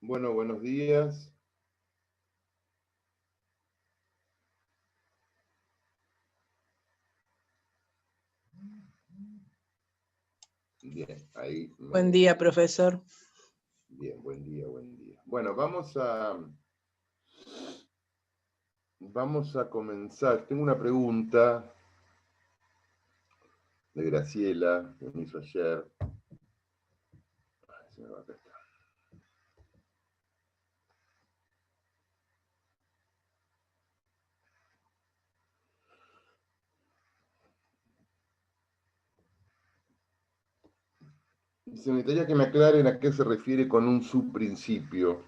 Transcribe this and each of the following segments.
Bueno, buenos días. Bien, ahí. Buen día, profesor. Bien, buen día, buen día. Bueno, vamos a comenzar. Tengo una pregunta de Graciela, que me hizo ayer. Ay, se me va acá. Dice, me gustaría que me aclaren a qué se refiere con un subprincipio.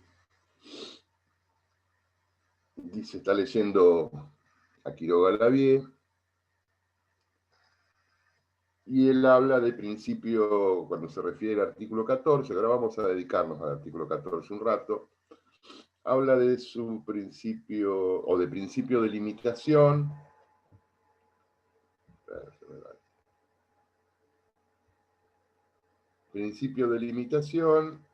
Dice, está leyendo a Quiroga Lavie, y él habla de principio cuando se refiere al artículo 14, ahora vamos a dedicarnos al artículo 14 un rato. Habla de su principio, o de principio de limitación. Principio de limitación,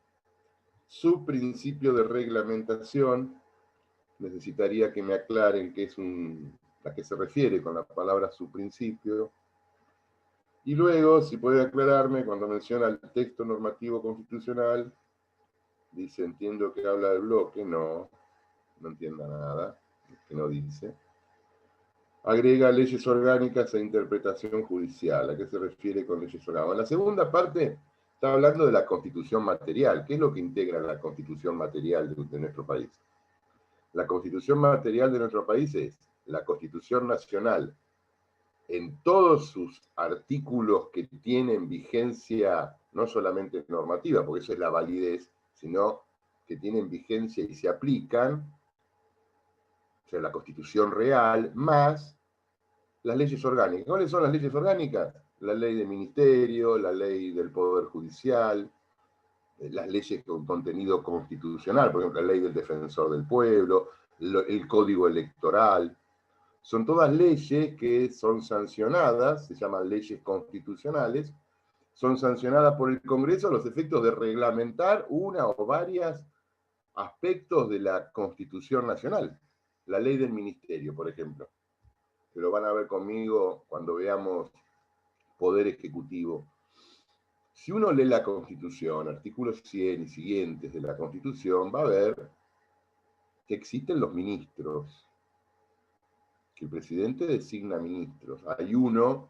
su principio de reglamentación. Necesitaría que me aclaren qué es a qué se refiere con la palabra su principio. Y luego, si puede aclararme, cuando menciona el texto normativo constitucional, dice, entiendo que habla del bloque. No entienda nada, que no dice. Agrega leyes orgánicas e interpretación judicial. ¿A qué se refiere con leyes orgánicas? En la segunda parte está hablando de la constitución material. ¿Qué es lo que integra la constitución material de nuestro país? La constitución material de nuestro país es la Constitución Nacional en todos sus artículos que tienen vigencia no solamente normativa, porque eso es la validez, sino que tienen vigencia y se aplican, o sea, la Constitución real, más las leyes orgánicas. ¿Cuáles son las leyes orgánicas? La ley de ministerio, la ley del Poder Judicial, las leyes con contenido constitucional, por ejemplo, la ley del Defensor del Pueblo, el Código Electoral. Son todas leyes que son sancionadas, se llaman leyes constitucionales, son sancionadas por el Congreso a los efectos de reglamentar una o varios aspectos de la Constitución Nacional. La ley del ministerio, por ejemplo, que lo van a ver conmigo cuando veamos Poder Ejecutivo. Si uno lee la Constitución, artículos 100 y siguientes de la Constitución, va a ver que existen los ministros, que el presidente designa ministros. Hay uno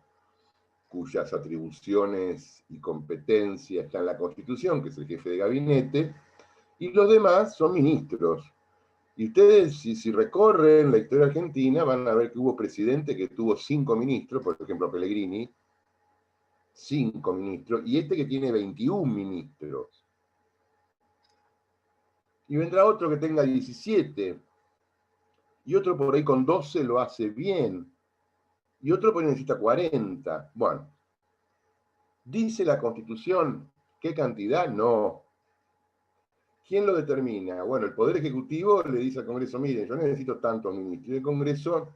cuyas atribuciones y competencias están en la Constitución, que es el jefe de gabinete, y los demás son ministros. Y ustedes, si recorren la historia argentina, van a ver que hubo presidente que tuvo 5 ministros, por ejemplo, Pellegrini, 5 ministros, y este que tiene 21 ministros. Y vendrá otro que tenga 17, y otro por ahí con 12 lo hace bien, y otro por ahí necesita 40. Bueno, ¿dice la Constitución qué cantidad? No. ¿Quién lo determina? Bueno, el Poder Ejecutivo le dice al Congreso, miren, yo necesito tantos ministros. Y el Congreso,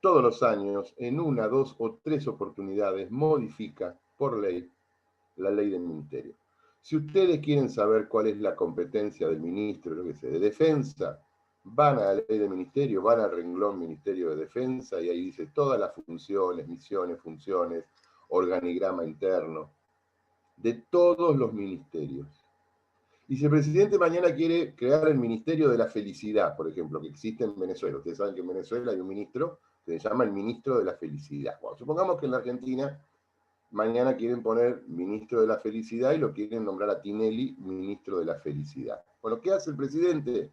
todos los años, en 1, 2 o 3 oportunidades, modifica por ley la ley del ministerio. Si ustedes quieren saber cuál es la competencia del ministro, de Defensa, van a la ley del ministerio, van al renglón Ministerio de Defensa, y ahí dice todas las funciones, misiones, funciones, organigrama interno, de todos los ministerios. Y si el presidente mañana quiere crear el Ministerio de la Felicidad, por ejemplo, que existe en Venezuela, ustedes saben que en Venezuela hay un ministro que se llama el Ministro de la Felicidad. Bueno, supongamos que en la Argentina mañana quieren poner Ministro de la Felicidad y lo quieren nombrar a Tinelli Ministro de la Felicidad. Bueno, ¿qué hace el presidente?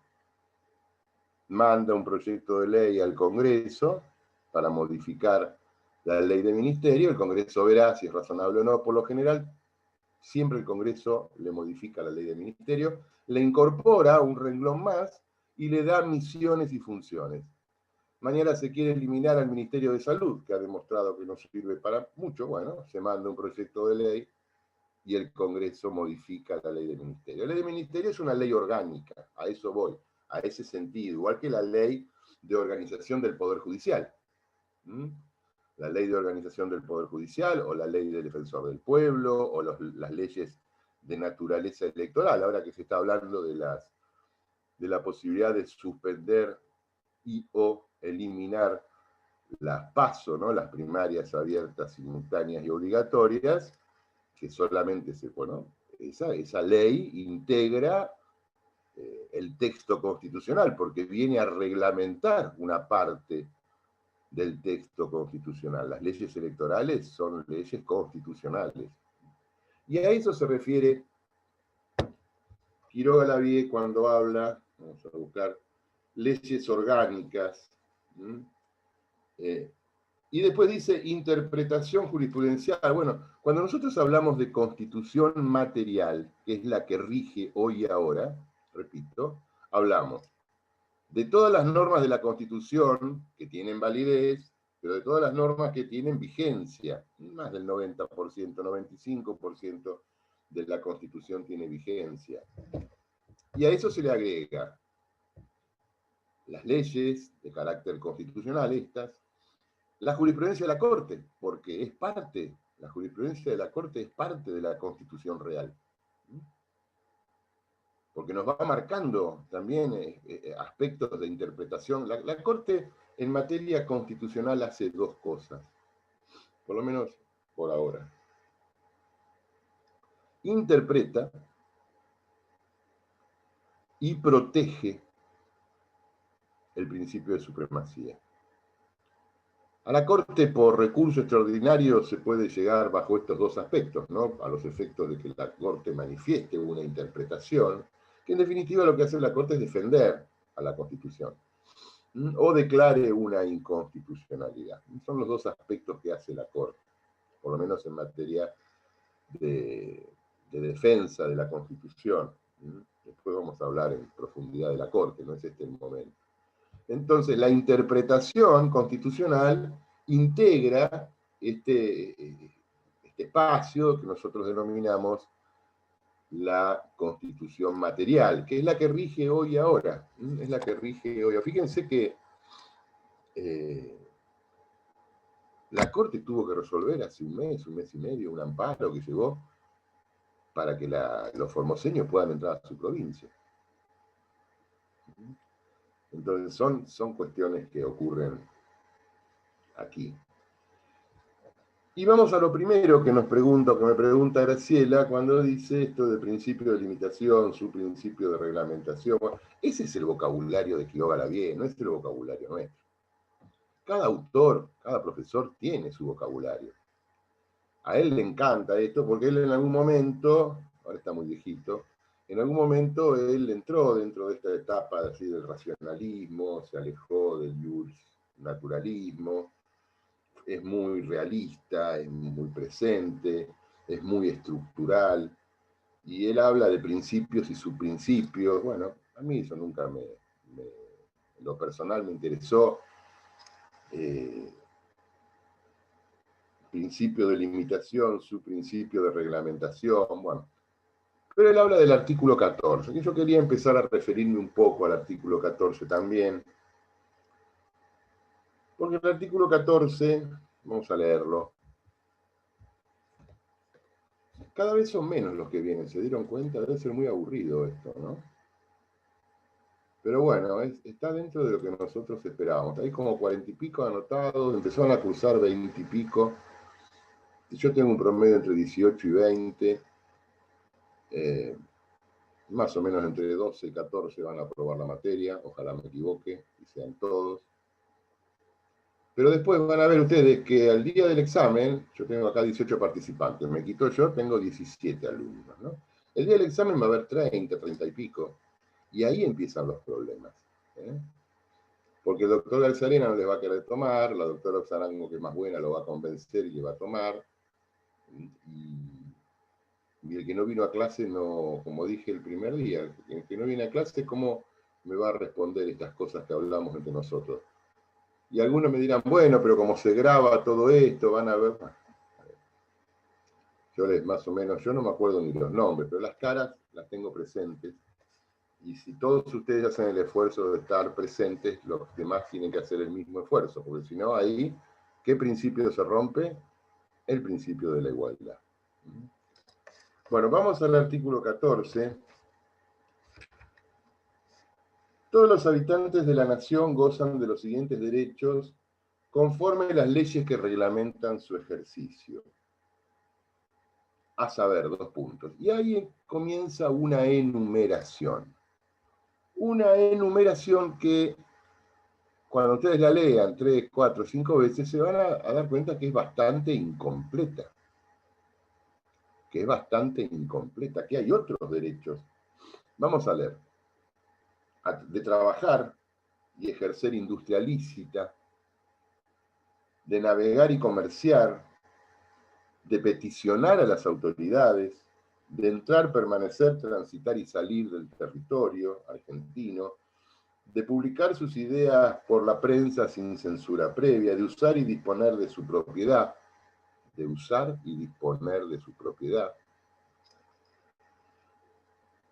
Manda un proyecto de ley al Congreso para modificar la ley de ministerio. El Congreso verá si es razonable o no. Por lo general, siempre el Congreso le modifica la ley de ministerio, le incorpora un renglón más y le da misiones y funciones. Mañana se quiere eliminar al Ministerio de Salud, que ha demostrado que no sirve para mucho. Bueno, se manda un proyecto de ley y el Congreso modifica la ley de ministerio. La ley de ministerio es una ley orgánica, a eso voy, a ese sentido, igual que la ley de organización del Poder Judicial. La ley de organización del Poder Judicial, o la ley del Defensor del Pueblo, o las leyes de naturaleza electoral, ahora que se está hablando de la posibilidad de suspender y o eliminar las PASO, ¿no? Las primarias abiertas, simultáneas y obligatorias, que solamente esa ley integra el texto constitucional, porque viene a reglamentar una parte del texto constitucional. Las leyes electorales son leyes constitucionales. Y a eso se refiere Quiroga Lavie cuando habla, vamos a buscar, leyes orgánicas, y después dice interpretación jurisprudencial. Bueno, cuando nosotros hablamos de constitución material, que es la que rige hoy y ahora, repito, hablamos de todas las normas de la Constitución que tienen validez, pero de todas las normas que tienen vigencia. Más del 90%, 95% de la Constitución tiene vigencia. Y a eso se le agrega las leyes de carácter constitucional, la jurisprudencia de la Corte, porque es parte, la jurisprudencia de la Corte es parte de la Constitución real. Porque nos va marcando también aspectos de interpretación. La Corte en materia constitucional hace dos cosas, por lo menos por ahora. Interpreta y protege el principio de supremacía. A la Corte por recurso extraordinario se puede llegar bajo estos dos aspectos, ¿no? A los efectos de que la Corte manifieste una interpretación, que en definitiva lo que hace la Corte es defender a la Constitución, o declare una inconstitucionalidad. Son los dos aspectos que hace la Corte, por lo menos en materia de defensa de la Constitución. Después vamos a hablar en profundidad de la Corte, no es este el momento. Entonces, la interpretación constitucional integra este espacio que nosotros denominamos la Constitución material, que es la que rige hoy y ahora. Es la que rige hoy. Fíjense que la Corte tuvo que resolver hace un mes y medio, un amparo que llegó para que los formoseños puedan entrar a su provincia. Entonces son cuestiones que ocurren aquí. Y vamos a lo primero que me pregunta Graciela cuando dice esto del principio de limitación, su principio de reglamentación. Bueno, ese es el vocabulario de Quiroga Lavie, no es el vocabulario nuestro. Cada autor, cada profesor tiene su vocabulario. A él le encanta esto porque él en algún momento, ahora está muy viejito, en algún momento él entró dentro de esta etapa así del racionalismo, se alejó del naturalismo, es muy realista, es muy presente, es muy estructural, y él habla de principios y subprincipios. Bueno, a mí eso nunca en lo personal me interesó. Principio de limitación, su principio de reglamentación, bueno. Pero él habla del artículo 14, y yo quería empezar a referirme un poco al artículo 14 también, porque el artículo 14, vamos a leerlo, cada vez son menos los que vienen, ¿se dieron cuenta? Debe ser muy aburrido esto, ¿no? Pero bueno, está dentro de lo que nosotros esperábamos. Hay como 40 y pico anotados, empezaron a cursar 20 y pico. Yo tengo un promedio entre 18 y 20. Más o menos entre 12 y 14 van a aprobar la materia, ojalá me equivoque y sean todos. Pero después van a ver ustedes que al día del examen, yo tengo acá 18 participantes, me quito yo, tengo 17 alumnos, ¿no? El día del examen va a haber 30, 30 y pico, y ahí empiezan los problemas, ¿eh? Porque el doctor Galzarena no les va a querer tomar, la doctora Oxarango, que es más buena, lo va a convencer y le va a tomar, y el que no vino a clase, no, como dije el primer día, el que no viene a clase, ¿cómo me va a responder estas cosas que hablamos entre nosotros? Y algunos me dirán, bueno, pero como se graba todo esto, van a ver. Yo más o menos, yo no me acuerdo ni los nombres, pero las caras las tengo presentes. Y si todos ustedes hacen el esfuerzo de estar presentes, los demás tienen que hacer el mismo esfuerzo, porque si no, ahí, ¿qué principio se rompe? El principio de la igualdad. Bueno, vamos al artículo 14. Todos los habitantes de la nación gozan de los siguientes derechos conforme a las leyes que reglamentan su ejercicio. A saber, 2 puntos. Y ahí comienza una enumeración. Una enumeración que, cuando ustedes la lean 3, 4, 5 veces, se van a dar cuenta que es bastante incompleta. Que hay otros derechos. Vamos a leer. De trabajar y ejercer industria lícita, de navegar y comerciar, de peticionar a las autoridades, de entrar, permanecer, transitar y salir del territorio argentino, de publicar sus ideas por la prensa sin censura previa, de usar y disponer de su propiedad,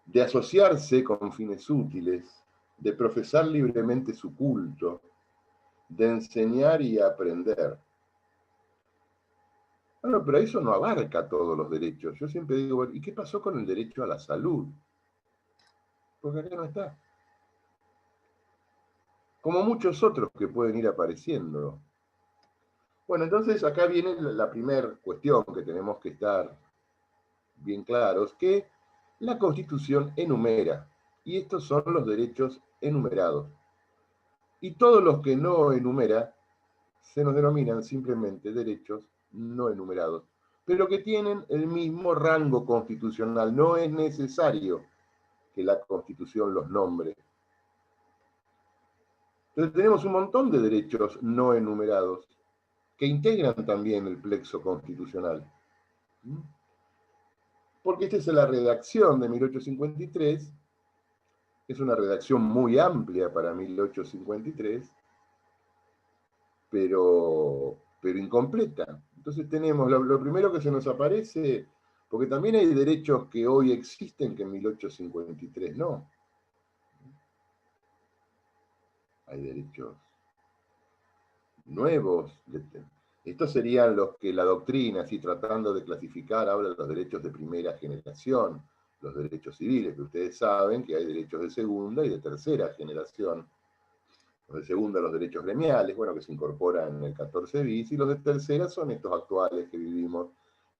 de asociarse con fines útiles, de profesar libremente su culto, de enseñar y aprender. Bueno, pero eso no abarca todos los derechos. Yo siempre digo, ¿y qué pasó con el derecho a la salud? Porque acá no está. Como muchos otros que pueden ir apareciendo. Bueno, entonces acá viene la primera cuestión que tenemos que estar bien claros, que la Constitución enumera, y estos son los derechos enumerados. Y todos los que no enumera se nos denominan simplemente derechos no enumerados, pero que tienen el mismo rango constitucional. No es necesario que la Constitución los nombre. Entonces tenemos un montón de derechos no enumerados que integran también el plexo constitucional. Porque esta es la redacción de 1853, es una redacción muy amplia para 1853, pero incompleta. Entonces tenemos lo primero que se nos aparece, porque también hay derechos que hoy existen que en 1853 no. Hay derechos nuevos. Estos serían los que la doctrina, así tratando de clasificar, habla de los derechos de primera generación, los derechos civiles, que ustedes saben que hay derechos de segunda y de tercera generación. Los de segunda, los derechos gremiales, bueno, que se incorporan en el 14 bis, y los de tercera son estos actuales que vivimos,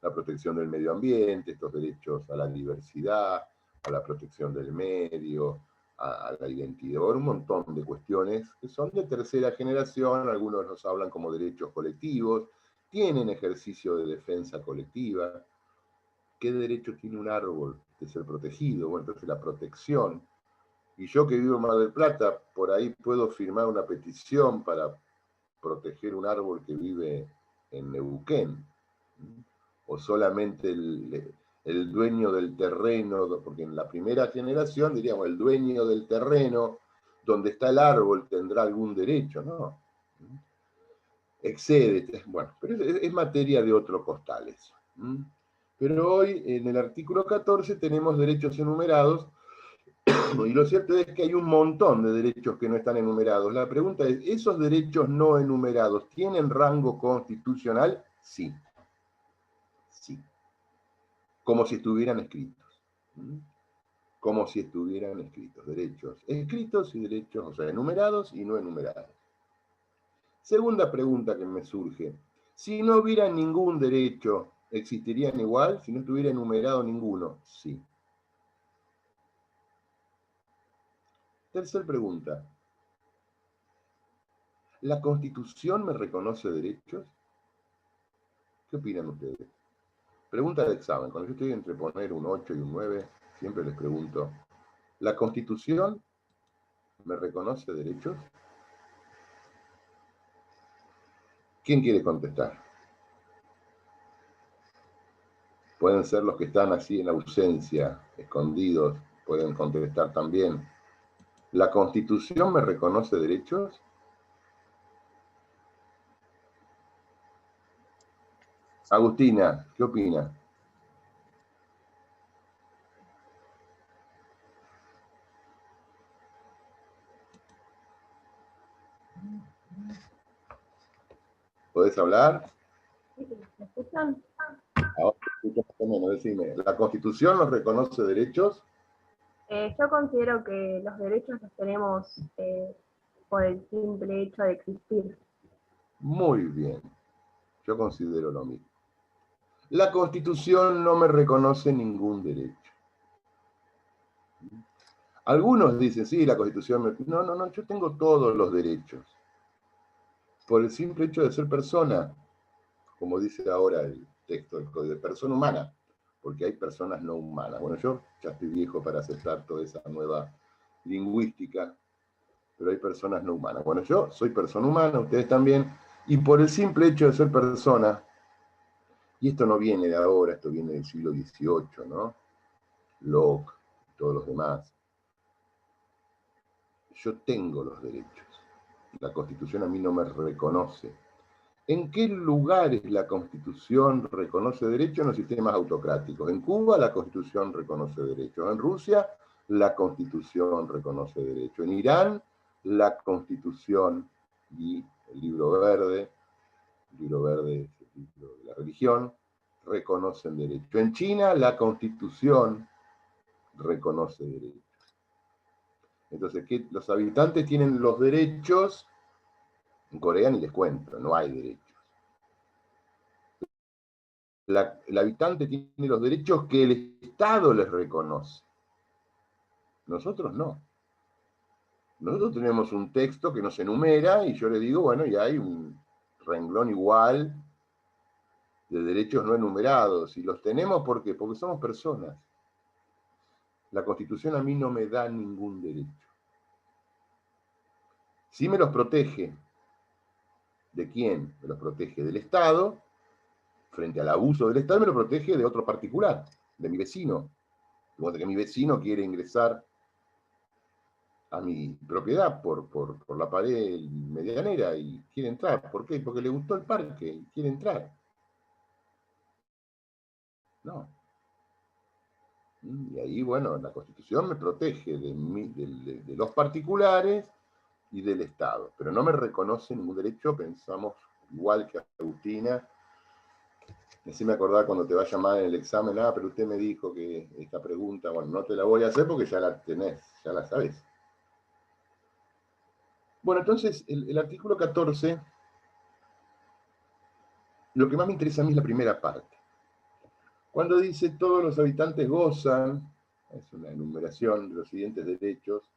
la protección del medio ambiente, estos derechos a la diversidad, a la protección del medio, a la identidad, un montón de cuestiones que son de tercera generación, algunos nos hablan como derechos colectivos, tienen ejercicio de defensa colectiva. ¿Qué derecho tiene un árbol de ser protegido? Bueno, entonces la protección. Y yo que vivo en Mar del Plata, por ahí puedo firmar una petición para proteger un árbol que vive en Neuquén. O solamente el dueño del terreno, porque en la primera generación, diríamos, el dueño del terreno donde está el árbol tendrá algún derecho, ¿no? Excede, bueno, pero es materia de otros costales. Pero hoy, en el artículo 14, tenemos derechos enumerados, y lo cierto es que hay un montón de derechos que no están enumerados. La pregunta es, ¿esos derechos no enumerados tienen rango constitucional? Sí. Sí. Como si estuvieran escritos. Como si estuvieran escritos. Derechos escritos y derechos, o sea, enumerados y no enumerados. Segunda pregunta que me surge. Si no hubiera ningún derecho, ¿existirían igual? Si no estuviera enumerado ninguno. Sí. Tercera pregunta. ¿La Constitución me reconoce derechos? ¿Qué opinan ustedes? Pregunta de examen. Cuando yo estoy entre poner un 8 y un 9, siempre les pregunto, ¿la Constitución me reconoce derechos? ¿Quién quiere contestar? Pueden ser los que están así en ausencia, escondidos, pueden contestar también. ¿La Constitución me reconoce derechos? Agustina, ¿qué opina? ¿Podés hablar? ¿Me escuchan? Ahora Más o menos, decime, ¿la Constitución nos reconoce derechos? Yo considero que los derechos los tenemos por el simple hecho de existir. Muy bien, yo considero lo mismo. La Constitución no me reconoce ningún derecho. Algunos dicen, sí, la Constitución me... No, no, no, yo tengo todos los derechos. Por el simple hecho de ser persona, como dice ahora el texto del Código de persona humana, porque hay personas no humanas. Bueno, yo ya estoy viejo para aceptar toda esa nueva lingüística, pero hay personas no humanas. Bueno, yo soy persona humana, ustedes también, y por el simple hecho de ser persona, y esto no viene de ahora, esto viene del siglo XVIII, ¿no? Locke, todos los demás. Yo tengo los derechos. La Constitución a mí no me reconoce. ¿En qué lugares la Constitución reconoce derechos? En los sistemas autocráticos. En Cuba la Constitución reconoce derechos. En Rusia la Constitución reconoce derechos. En Irán la Constitución y el libro verde es el libro de la religión, reconocen derechos. En China la Constitución reconoce derechos. Entonces, ¿qué? Los habitantes tienen los derechos. En Corea ni les cuento, no hay derechos. El habitante tiene los derechos que el Estado les reconoce. Nosotros no. Nosotros tenemos un texto que nos enumera y yo le digo, bueno, y hay un renglón igual de derechos no enumerados. Y los tenemos ¿por qué? Porque somos personas. La Constitución a mí no me da ningún derecho. Sí me los protege. ¿De quién? Me los protege del Estado. Frente al abuso del Estado me lo protege de otro particular, de mi vecino. Como que mi vecino quiere ingresar a mi propiedad por la pared medianera y quiere entrar. ¿Por qué? Porque le gustó el parque y quiere entrar. No. Y ahí, bueno, la Constitución me protege de los particulares y del Estado, pero no me reconoce ningún derecho. Pensamos igual que Agustina. Así me acordaba cuando te va a llamar en el examen, pero usted me dijo que esta pregunta, bueno, no te la voy a hacer porque ya la tenés, ya la sabes. Bueno, entonces, el artículo 14, lo que más me interesa a mí es la primera parte. Cuando dice todos los habitantes gozan, es una enumeración de los siguientes derechos,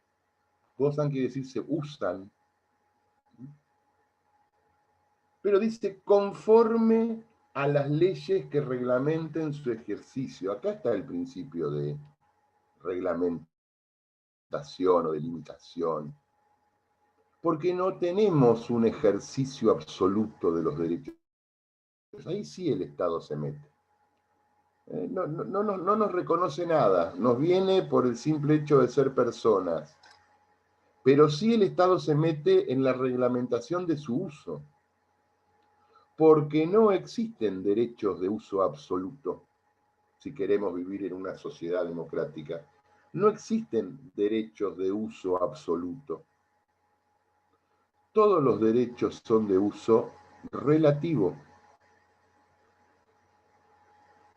gozan quiere decir se usan, pero dice conforme a las leyes que reglamenten su ejercicio. Acá está el principio de reglamentación o de limitación, porque no tenemos un ejercicio absoluto de los derechos. Ahí sí el Estado se mete. No nos reconoce nada, nos viene por el simple hecho de ser personas. Pero sí el Estado se mete en la reglamentación de su uso, porque no existen derechos de uso absoluto si queremos vivir en una sociedad democrática. No existen derechos de uso absoluto. Todos los derechos son de uso relativo.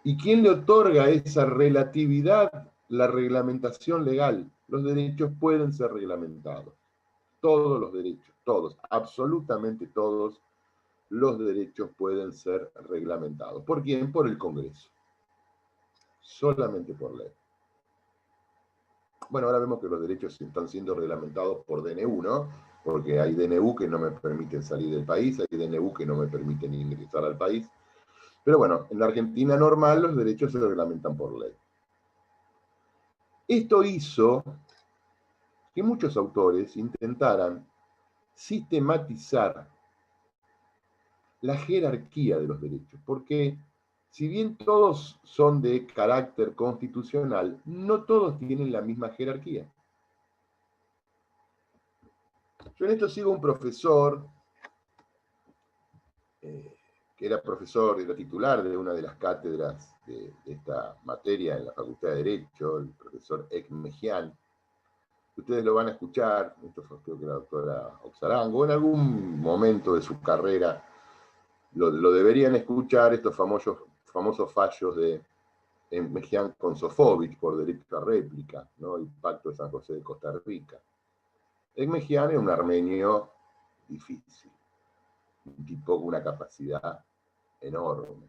¿Y quién le otorga esa relatividad? La reglamentación legal. Los derechos pueden ser reglamentados. Todos los derechos, todos, absolutamente todos los derechos pueden ser reglamentados. ¿Por quién? Por el Congreso. Solamente por ley. Bueno, ahora vemos que los derechos están siendo reglamentados por DNU, ¿no? Porque hay DNU que no me permiten salir del país, hay DNU que no me permiten ingresar al país. Pero bueno, en la Argentina normal los derechos se reglamentan por ley. Esto hizo que muchos autores intentaran sistematizar la jerarquía de los derechos, porque si bien todos son de carácter constitucional, no todos tienen la misma jerarquía. Yo en esto sigo un profesor, que era profesor, era titular de una de las cátedras de esta materia en la Facultad de Derecho, el profesor Ekmejian. Ustedes lo van a escuchar, esto fue creo que la doctora Oxarango, en algún momento de su carrera lo deberían escuchar, estos famosos fallos de Mejián con Sofovich por derecho a réplica, ¿no? El pacto de San José de Costa Rica. Mejián es un armenio difícil, un tipo con una capacidad enorme.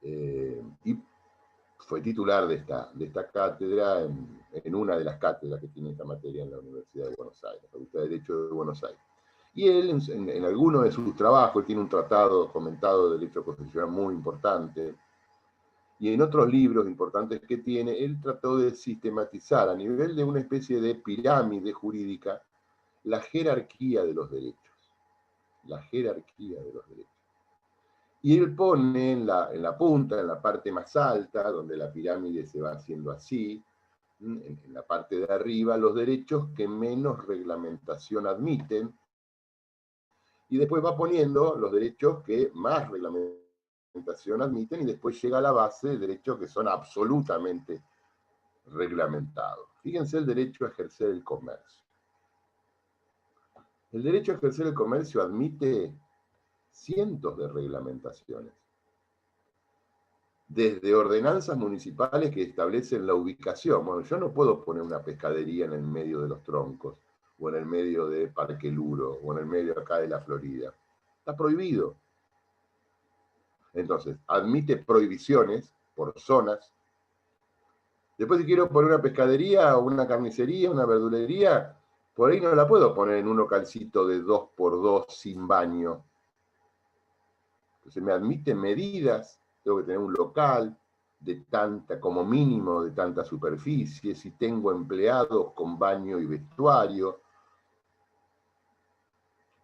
Y fue titular de esta cátedra en una de las cátedras que tiene esta materia en la Universidad de Buenos Aires, la Facultad de Derecho de Buenos Aires. Y él, en alguno de sus trabajos, él tiene un tratado comentado de derecho constitucional muy importante, y en otros libros importantes que tiene, él trató de sistematizar a nivel de una especie de pirámide jurídica la jerarquía de los derechos. La jerarquía de los derechos. Y él pone en la punta, en la parte más alta, donde la pirámide se va haciendo así, en la parte de arriba, los derechos que menos reglamentación admiten, y después va poniendo los derechos que más reglamentación admiten, y después llega a la base de derechos que son absolutamente reglamentados. Fíjense el derecho a ejercer el comercio. El derecho a ejercer el comercio admite cientos de reglamentaciones, desde ordenanzas municipales que establecen la ubicación. Bueno, yo no puedo poner una pescadería en el medio de los troncos, o en el medio de Parque Luro, o en el medio acá de la Florida. Está prohibido. Entonces, admite prohibiciones por zonas. Después, si quiero poner una pescadería, o una carnicería, una verdulería, por ahí no la puedo poner en un localcito de 2x2 sin baño. Entonces, me admite medidas. Tengo que tener un local de tanta, como mínimo, de tanta superficie, si tengo empleados con baño y vestuario,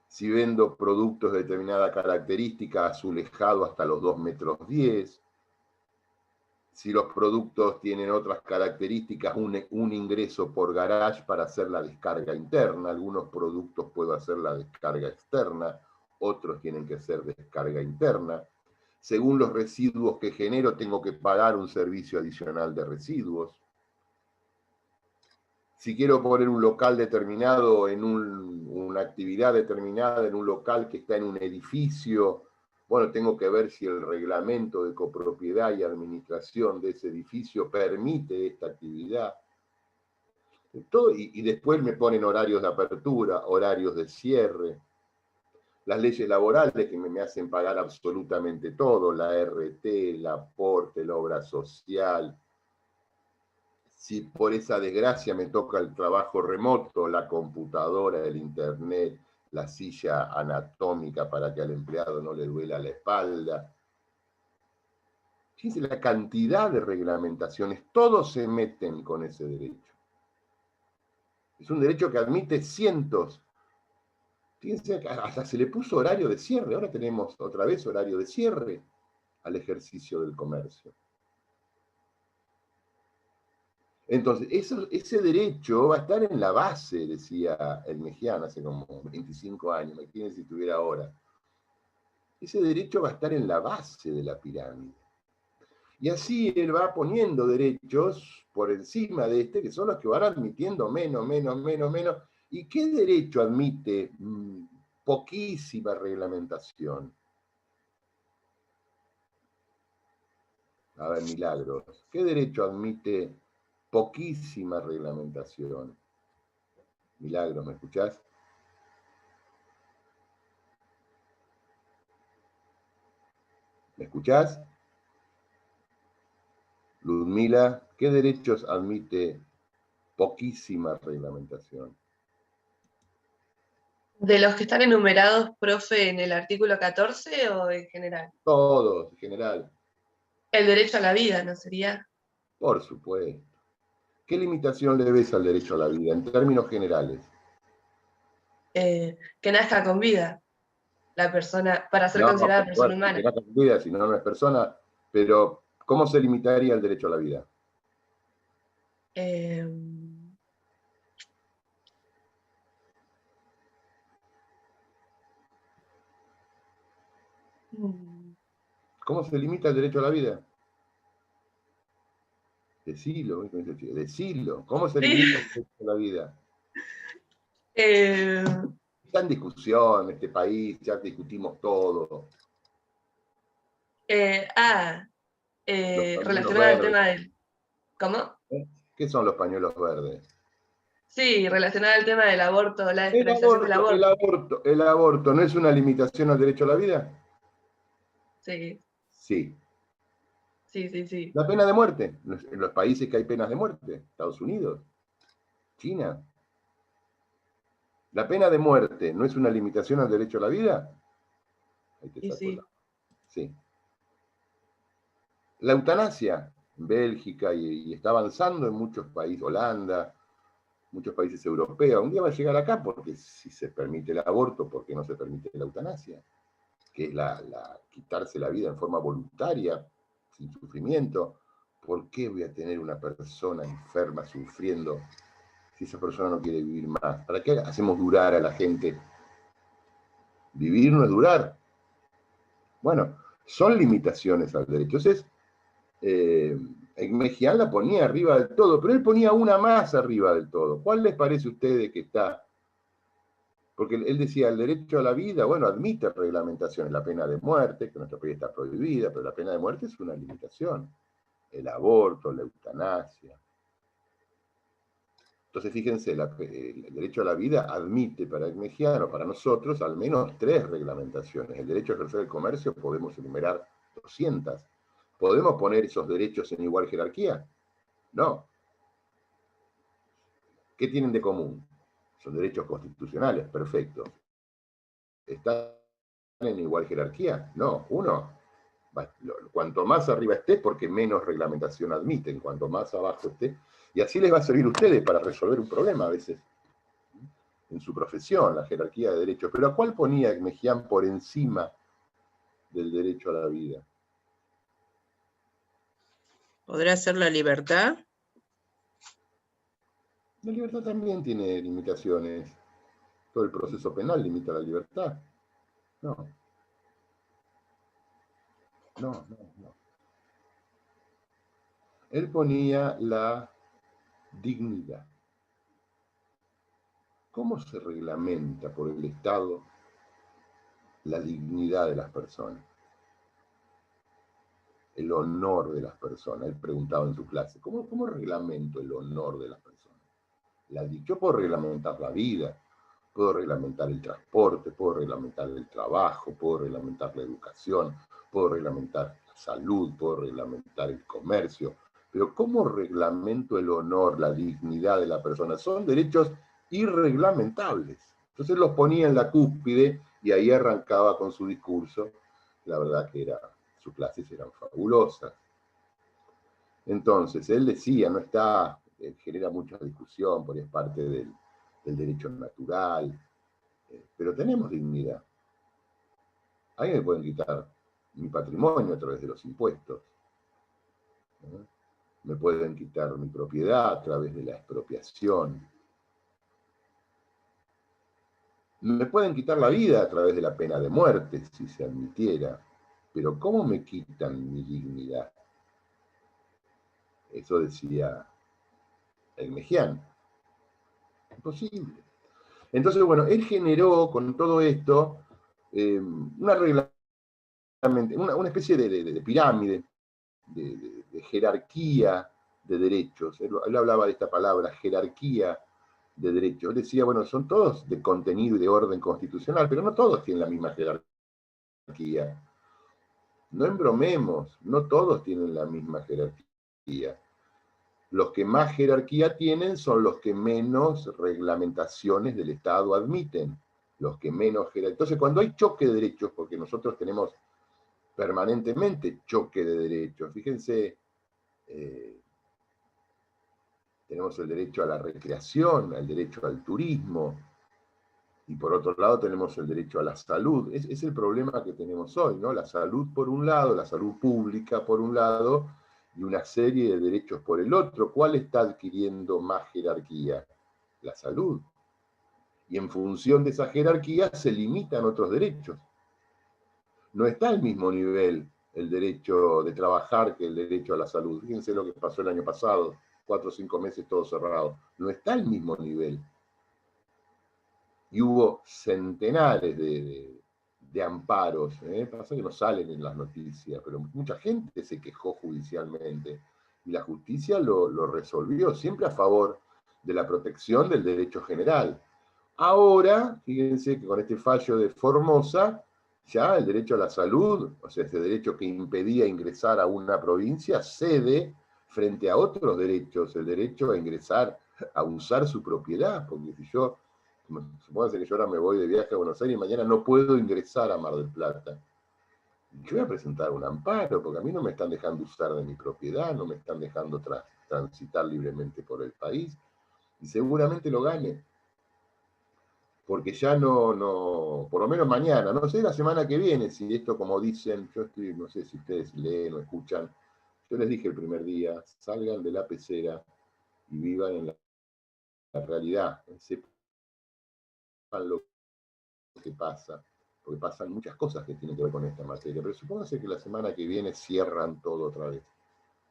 si vendo productos de determinada característica, azulejado hasta los 2,10 metros, si los productos tienen otras características, un ingreso por garage para hacer la descarga interna, algunos productos puedo hacer la descarga externa, otros tienen que ser descarga interna. Según los residuos que genero, tengo que pagar un servicio adicional de residuos. Si quiero poner un local determinado, una actividad determinada en un local que está en un edificio, bueno, tengo que ver si el reglamento de copropiedad y administración de ese edificio permite esta actividad. Todo, y después me ponen horarios de apertura, horarios de cierre. Las leyes laborales que me hacen pagar absolutamente todo, la RT, el aporte, la obra social. Si por esa desgracia me toca el trabajo remoto, la computadora, el internet, la silla anatómica para que al empleado no le duela la espalda. Fíjense la cantidad de reglamentaciones, todos se meten con ese derecho. Es un derecho que admite cientos. Fíjense, hasta se le puso horario de cierre. Ahora tenemos otra vez horario de cierre al ejercicio del comercio. Entonces, ese derecho va a estar en la base, decía el Mejián hace como 25 años, imagínense si estuviera ahora. Ese derecho va a estar en la base de la pirámide. Y así él va poniendo derechos por encima de este, que son los que van admitiendo menos. ¿Y qué derecho admite poquísima reglamentación? A ver, Milagros. ¿Qué derecho admite poquísima reglamentación? Milagros, ¿me escuchás? ¿Me escuchás? Ludmila, ¿qué derechos admite poquísima reglamentación? ¿De los que están enumerados, profe, en el artículo 14 o en general? Todos, en general. El derecho a la vida, ¿no sería? Por supuesto. ¿Qué limitación le ves al derecho a la vida en términos generales? Que nazca con vida la persona, para ser No, considerada por persona supuesto, humana. que no con vida, si no, no es persona, pero ¿cómo se limitaría el derecho a la vida? Eh, ¿Cómo se limita el derecho a la vida? Decilo, decilo. ¿Cómo se limita el derecho a la vida? eh, Está en discusión este país, ya discutimos todo. Los pañuelos relacionada al verdes. tema del... ¿Cómo? ¿Qué son los pañuelos verdes? Sí, relacionada al tema del aborto, la El despenalización del aborto, el aborto. aborto, el aborto, ¿no es una limitación al derecho a la vida? Sí, Sí. sí, sí, sí. La pena de muerte, en los países que hay penas de muerte, Estados Unidos, China. ¿La pena de muerte no es una limitación al derecho a la vida? Ahí te Y saco sí. la... Sí. La eutanasia, en Bélgica, y está avanzando en muchos países, Holanda, muchos países europeos. Un día va a llegar acá porque si se permite el aborto, ¿por qué no se permite la eutanasia? Que es quitarse la vida en forma voluntaria, sin sufrimiento. ¿Por qué voy a tener una persona enferma sufriendo si esa persona no quiere vivir más? ¿Para qué hacemos durar a la gente? Vivir no es durar. Bueno, son limitaciones al derecho. Entonces, Mejián la ponía arriba del todo, pero él ponía una más arriba del todo. ¿Cuál les parece a ustedes que está? Porque él decía, el derecho a la vida, bueno, admite reglamentaciones, la pena de muerte, que en nuestro país está prohibida, pero la pena de muerte es una limitación. El aborto, la eutanasia. Entonces, fíjense, el derecho a la vida admite para el mejiano, para nosotros, al menos 3 reglamentaciones. El derecho a ejercer el comercio podemos enumerar 200. ¿Podemos poner esos derechos en igual jerarquía? No. ¿Qué tienen de común? Son derechos constitucionales, perfecto. ¿Están en igual jerarquía? No. Uno, cuanto más arriba esté, porque menos reglamentación admiten, cuanto más abajo esté, y así les va a servir a ustedes para resolver un problema a veces en su profesión, la jerarquía de derechos. Pero ¿a cuál ponía Mejián por encima del derecho a la vida? ¿Podrá ser la libertad? La libertad también tiene limitaciones. Todo el proceso penal limita la libertad. No. No, no, no. Él ponía la dignidad. ¿Cómo se reglamenta por el Estado la dignidad de las personas? El honor de las personas. Él preguntaba en su clase, ¿cómo reglamento el honor de las personas? Yo puedo reglamentar la vida, puedo reglamentar el transporte, puedo reglamentar el trabajo, puedo reglamentar la educación, puedo reglamentar la salud, puedo reglamentar el comercio, pero ¿cómo reglamento el honor, la dignidad de la persona? Son derechos irreglamentables. Entonces los ponía en la cúspide y ahí arrancaba con su discurso. La verdad que sus clases eran fabulosas. Entonces, él decía, no está, genera mucha discusión porque es parte del derecho natural, pero tenemos dignidad. A mí me pueden quitar mi patrimonio a través de los impuestos, ¿no? Me pueden quitar mi propiedad a través de la expropiación. Me pueden quitar la vida a través de la pena de muerte, si se admitiera. Pero ¿cómo me quitan mi dignidad? Eso decía el Mejián. Imposible. Entonces, bueno, él generó con todo esto una especie de pirámide, de jerarquía de derechos. Él hablaba de esta palabra, jerarquía de derechos. Él decía, bueno, son todos de contenido y de orden constitucional, pero no todos tienen la misma jerarquía. No embromemos, no todos tienen la misma jerarquía. Los que más jerarquía tienen son los que menos reglamentaciones del Estado admiten. Los que menos jerarquía. Entonces, cuando hay choque de derechos, porque nosotros tenemos permanentemente choque de derechos, fíjense, tenemos el derecho a la recreación, el derecho al turismo, y por otro lado tenemos el derecho a la salud. Es el problema que tenemos hoy, ¿no? La salud por un lado, la salud pública por un lado, y una serie de derechos por el otro. ¿Cuál está adquiriendo más jerarquía? La salud. Y en función de esa jerarquía se limitan otros derechos. No está al mismo nivel el derecho de trabajar que el derecho a la salud. Fíjense lo que pasó el año pasado, 4 o 5 meses todo cerrado. No está al mismo nivel. Y hubo centenares de de amparos. Pasa que no salen en las noticias, pero mucha gente se quejó judicialmente y la justicia lo resolvió, siempre a favor de la protección del derecho general. Ahora, fíjense que con este fallo de Formosa, ya el derecho a la salud, o sea, ese derecho que impedía ingresar a una provincia, cede frente a otros derechos, el derecho a ingresar, a usar su propiedad, porque si yo, supóngase que yo ahora me voy de viaje a Buenos Aires y mañana no puedo ingresar a Mar del Plata, yo voy a presentar un amparo, porque a mí no me están dejando usar de mi propiedad, no me están dejando transitar libremente por el país, y seguramente lo gane. Porque ya no, por lo menos mañana, no sé la semana que viene, si esto como dicen, yo estoy, no sé si ustedes leen o escuchan, yo les dije el primer día, salgan de la pecera y vivan en la realidad, sepan lo que pasa, porque pasan muchas cosas que tienen que ver con esta materia, pero supóngase que la semana que viene cierran todo otra vez,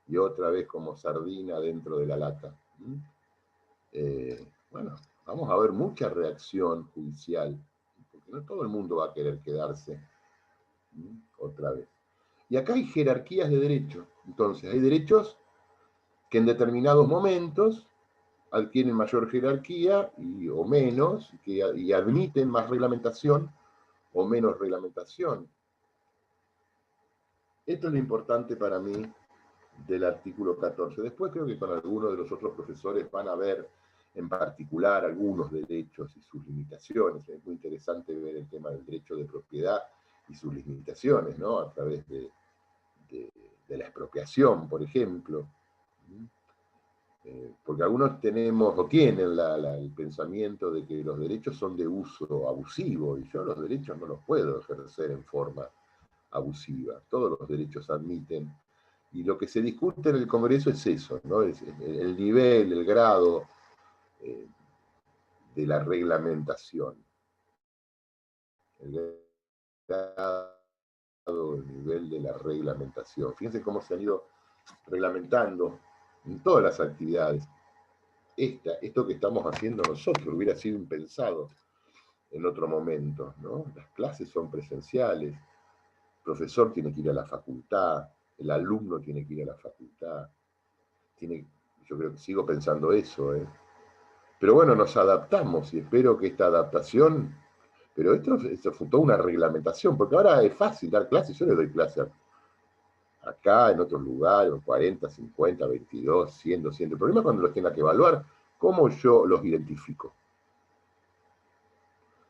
y otra vez como sardina dentro de la lata. Bueno, vamos a ver mucha reacción judicial, porque no todo el mundo va a querer quedarse otra vez. Y acá hay jerarquías de derechos. Entonces, hay derechos que en determinados momentos adquieren mayor jerarquía o menos, y admiten más reglamentación o menos reglamentación. Esto es lo importante para mí del artículo 14. Después creo que con algunos de los otros profesores van a ver en particular algunos derechos y sus limitaciones. Es muy interesante ver el tema del derecho de propiedad y sus limitaciones, ¿no? A través de la expropiación, por ejemplo. Porque algunos tenemos o tienen el pensamiento de que los derechos son de uso abusivo, y yo los derechos no los puedo ejercer en forma abusiva. Todos los derechos admiten. Y lo que se discute en el Congreso es eso, ¿no? Es el nivel, el grado de la reglamentación. El grado, el nivel de la reglamentación. Fíjense cómo se han ido reglamentando en todas las actividades. Esto que estamos haciendo nosotros hubiera sido impensado en otro momento, ¿no? Las clases son presenciales, el profesor tiene que ir a la facultad, el alumno tiene que ir a la facultad, yo creo que sigo pensando eso, Pero bueno, nos adaptamos y espero que esta adaptación, pero esto fue toda una reglamentación, porque ahora es fácil dar clases, yo le doy clases acá, en otros lugares, 40, 50, 22, 100, 200. El problema es cuando los tenga que evaluar, ¿cómo yo los identifico?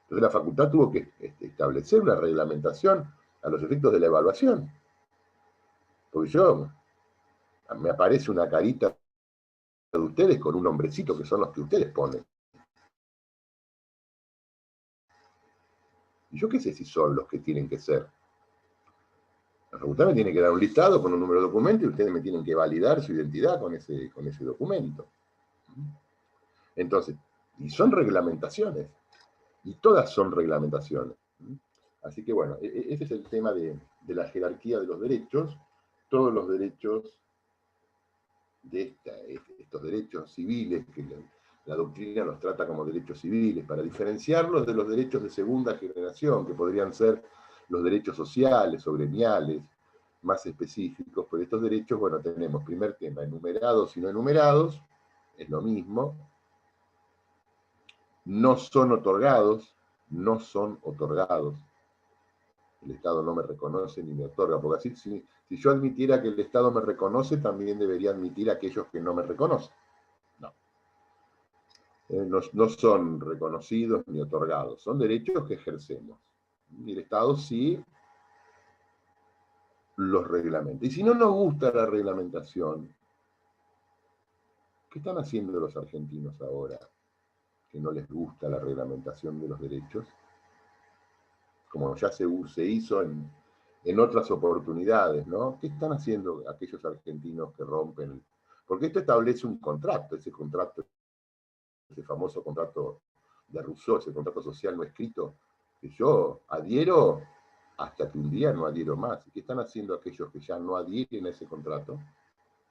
Entonces la facultad tuvo que establecer una reglamentación a los efectos de la evaluación. Porque me aparece una carita de ustedes con un nombrecito que son los que ustedes ponen. Y yo qué sé si son los que tienen que ser. La facultad me tiene que dar un listado con un número de documento y ustedes me tienen que validar su identidad con ese documento. Entonces, y son reglamentaciones. Y todas son reglamentaciones. Así que bueno, ese es el tema de la jerarquía de los derechos. Todos los derechos de estos derechos civiles, que la doctrina los trata como derechos civiles, para diferenciarlos de los derechos de segunda generación, que podrían ser los derechos sociales o gremiales, más específicos. Pero estos derechos, bueno, tenemos, primer tema, enumerados y no enumerados, es lo mismo. No son otorgados, no son otorgados. El Estado no me reconoce ni me otorga, porque así, si yo admitiera que el Estado me reconoce, también debería admitir a aquellos que no me reconocen. No. No son reconocidos ni otorgados, son derechos que ejercemos. Y el Estado sí los reglamenta. Y si no nos gusta la reglamentación, ¿qué están haciendo los argentinos ahora que no les gusta la reglamentación de los derechos? Como ya se hizo en otras oportunidades, ¿no? ¿Qué están haciendo aquellos argentinos que rompen? Porque esto establece un contrato, ese famoso contrato de Rousseau, ese contrato social no escrito, que yo adhiero hasta que un día no adhiero más. ¿Y qué están haciendo aquellos que ya no adhieren a ese contrato?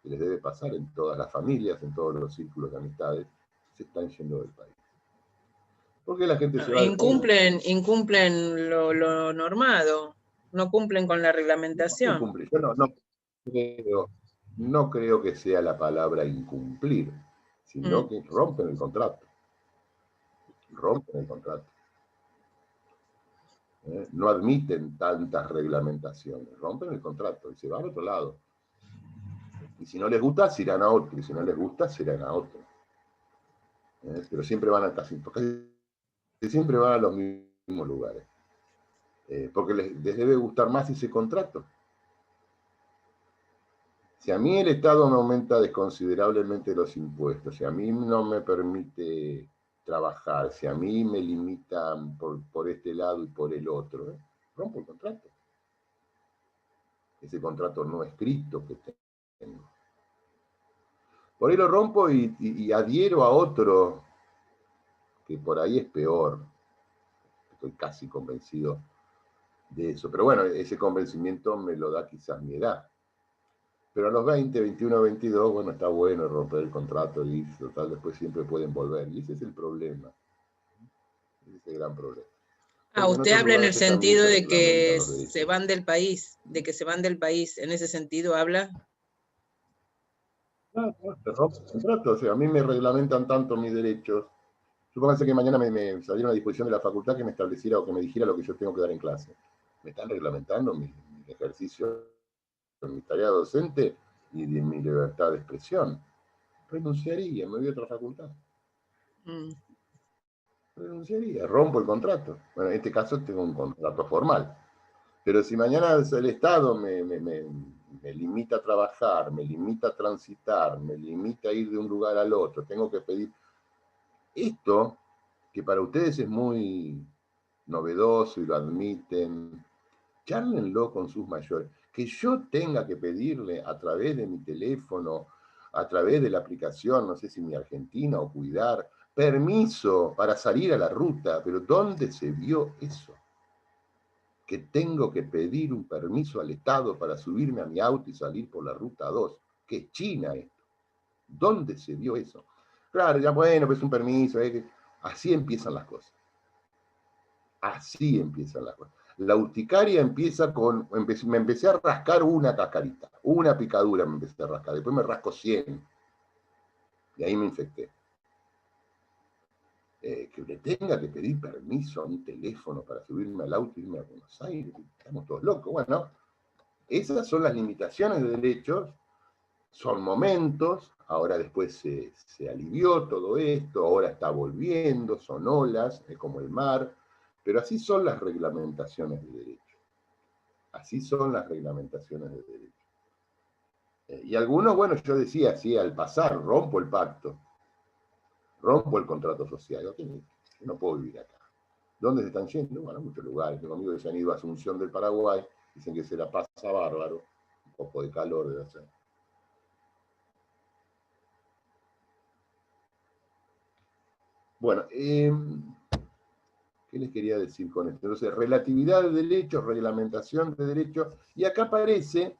Que les debe pasar en todas las familias, en todos los círculos de amistades, se están yendo del país. ¿Por qué la gente se va del país? Incumplen lo normado, no cumplen con la reglamentación. Incumplir. Yo no creo que sea la palabra incumplir, sino que rompen el contrato. Rompen el contrato. No admiten tantas reglamentaciones, rompen el contrato y se van al otro lado. Y si no les gusta, se irán a otro, y si no les gusta, se irán a otro. Pero siempre van a casi siempre van a los mismos lugares. Porque les debe gustar más ese contrato. Si a mí el Estado me aumenta desconsiderablemente los impuestos, si a mí no me permite trabajar, si a mí me limitan por este lado y por el otro, rompo el contrato. Ese contrato no escrito que tengo. Por ahí lo rompo y adhiero a otro que por ahí es peor. Estoy casi convencido de eso. Pero bueno, ese convencimiento me lo da quizás mi edad. Pero a los 20, 21, 22, bueno, está bueno romper el contrato y total, después siempre pueden volver. Y ese es el problema. Ese es el gran problema. Ah, usted habla en el sentido de que se van del país, ¿en ese sentido habla? No, te rompe el contrato. O sea, a mí me reglamentan tanto mis derechos. Supónganse que mañana me saliera una disposición de la facultad que me estableciera o que me dijera lo que yo tengo que dar en clase. Me están reglamentando mi ejercicio, mi tarea docente y de mi libertad de expresión. Renunciaría, me voy a otra facultad. Renunciaría, rompo el contrato. Bueno, en este caso tengo un contrato formal. Pero si mañana el Estado me limita a trabajar, me limita a transitar, me limita a ir de un lugar al otro, tengo que pedir esto, que para ustedes es muy novedoso y lo admiten, chárlenlo con sus mayores. Que yo tenga que pedirle a través de mi teléfono, a través de la aplicación, no sé si Mi Argentina o Cuidar, permiso para salir a la ruta, pero ¿dónde se vio eso? Que tengo que pedir un permiso al Estado para subirme a mi auto y salir por la ruta 2. ¿Qué es China esto? ¿Dónde se vio eso? Claro, ya bueno, pues un permiso. Así empiezan las cosas. Así empiezan las cosas. La urticaria empieza con, me empecé a rascar una cascarita, una picadura me empecé a rascar, después me rasco 100. Y ahí me infecté. Que le tenga que pedir permiso a un teléfono para subirme al auto y irme a Buenos Aires, estamos todos locos. Bueno, esas son las limitaciones de derechos, son momentos, ahora después se alivió todo esto, ahora está volviendo, son olas, como el mar, pero así son las reglamentaciones de derechos. Así son las reglamentaciones de derechos. Y algunos, bueno, yo decía, sí, al pasar, rompo el pacto, rompo el contrato social, no puedo vivir acá. ¿Dónde se están yendo? Bueno, a muchos lugares. Tengo amigos que se han ido a Asunción del Paraguay, dicen que se la pasa bárbaro, un poco de calor debe hacer. Bueno, ¿qué les quería decir con esto? Entonces, relatividad de derechos, reglamentación de derechos, y acá aparece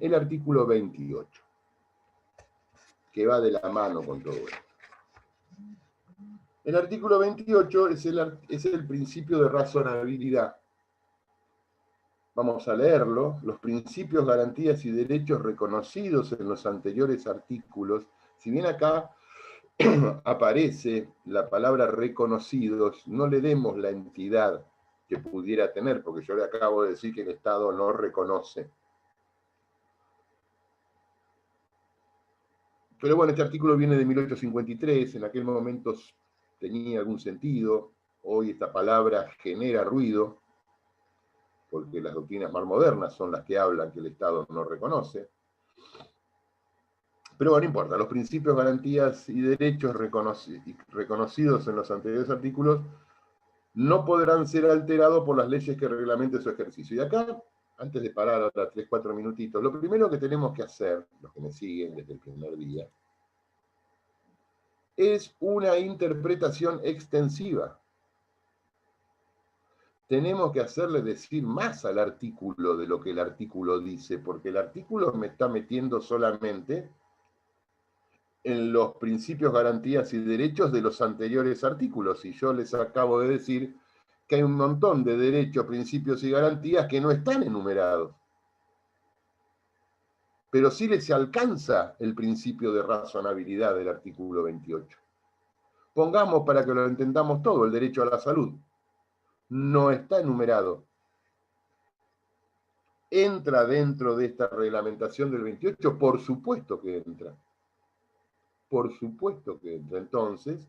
el artículo 28, que va de la mano con todo esto. El artículo 28 es el principio de razonabilidad. Vamos a leerlo. Los principios, garantías y derechos reconocidos en los anteriores artículos, si bien acá aparece la palabra reconocidos, no le demos la entidad que pudiera tener, porque yo le acabo de decir que el Estado no reconoce. Pero bueno, este artículo viene de 1853, en aquel momento tenía algún sentido, hoy esta palabra genera ruido, porque las doctrinas más modernas son las que hablan que el Estado no reconoce. Pero bueno, no importa, los principios, garantías y derechos reconocidos en los anteriores artículos no podrán ser alterados por las leyes que reglamenten su ejercicio. Y acá, antes de parar ahora 3, 4 minutitos, lo primero que tenemos que hacer, los que me siguen desde el primer día, es una interpretación extensiva. Tenemos que hacerle decir más al artículo de lo que el artículo dice, porque el artículo me está metiendo solamente en los principios, garantías y derechos de los anteriores artículos. Y yo les acabo de decir que hay un montón de derechos, principios y garantías que no están enumerados. Pero sí les alcanza el principio de razonabilidad del artículo 28. Pongamos, para que lo entendamos todo, el derecho a la salud. No está enumerado. ¿Entra dentro de esta reglamentación del 28? Por supuesto que entra. Por supuesto que entra. Entonces,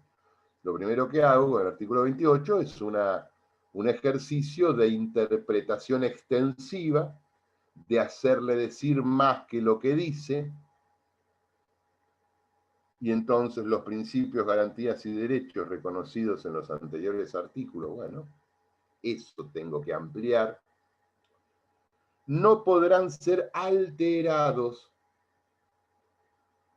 lo primero que hago con el artículo 28 es un ejercicio de interpretación extensiva, de hacerle decir más que lo que dice, y entonces los principios, garantías y derechos reconocidos en los anteriores artículos, bueno, eso tengo que ampliar, no podrán ser alterados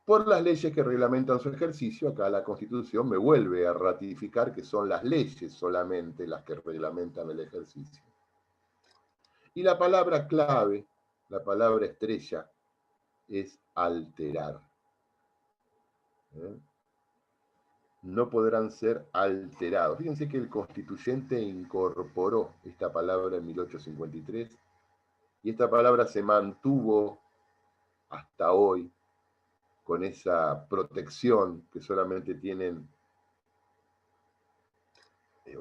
por las leyes que reglamentan su ejercicio. Acá la Constitución me vuelve a ratificar que son las leyes solamente las que reglamentan el ejercicio. Y la palabra clave, la palabra estrella, es alterar. No podrán ser alterados. Fíjense que el constituyente incorporó esta palabra en 1853 y esta palabra se mantuvo hasta hoy con esa protección que solamente tienen,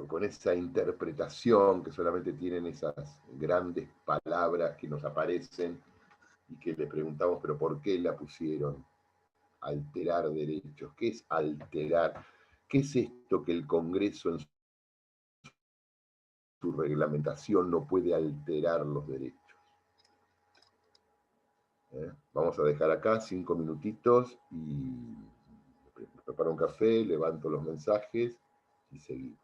con esa interpretación que solamente tienen esas grandes palabras que nos aparecen y que le preguntamos, pero ¿por qué la pusieron? Alterar derechos. ¿Qué es alterar? ¿Qué es esto que el Congreso en su reglamentación no puede alterar los derechos? Vamos a dejar acá 5 minutitos y preparo un café, levanto los mensajes y seguimos.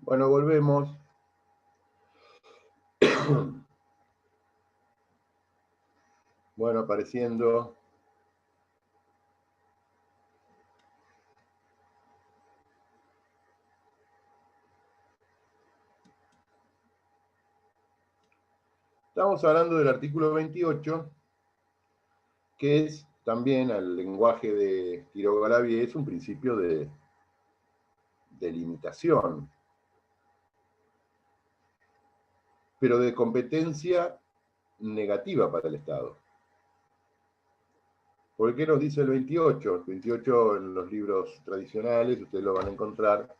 Bueno, volvemos. Bueno, apareciendo. Estamos hablando del artículo 28, que es también al lenguaje de Quiroga-Lavie, es un principio de limitación, pero de competencia negativa para el Estado. ¿Por qué nos dice el 28? El 28 en los libros tradicionales ustedes lo van a encontrar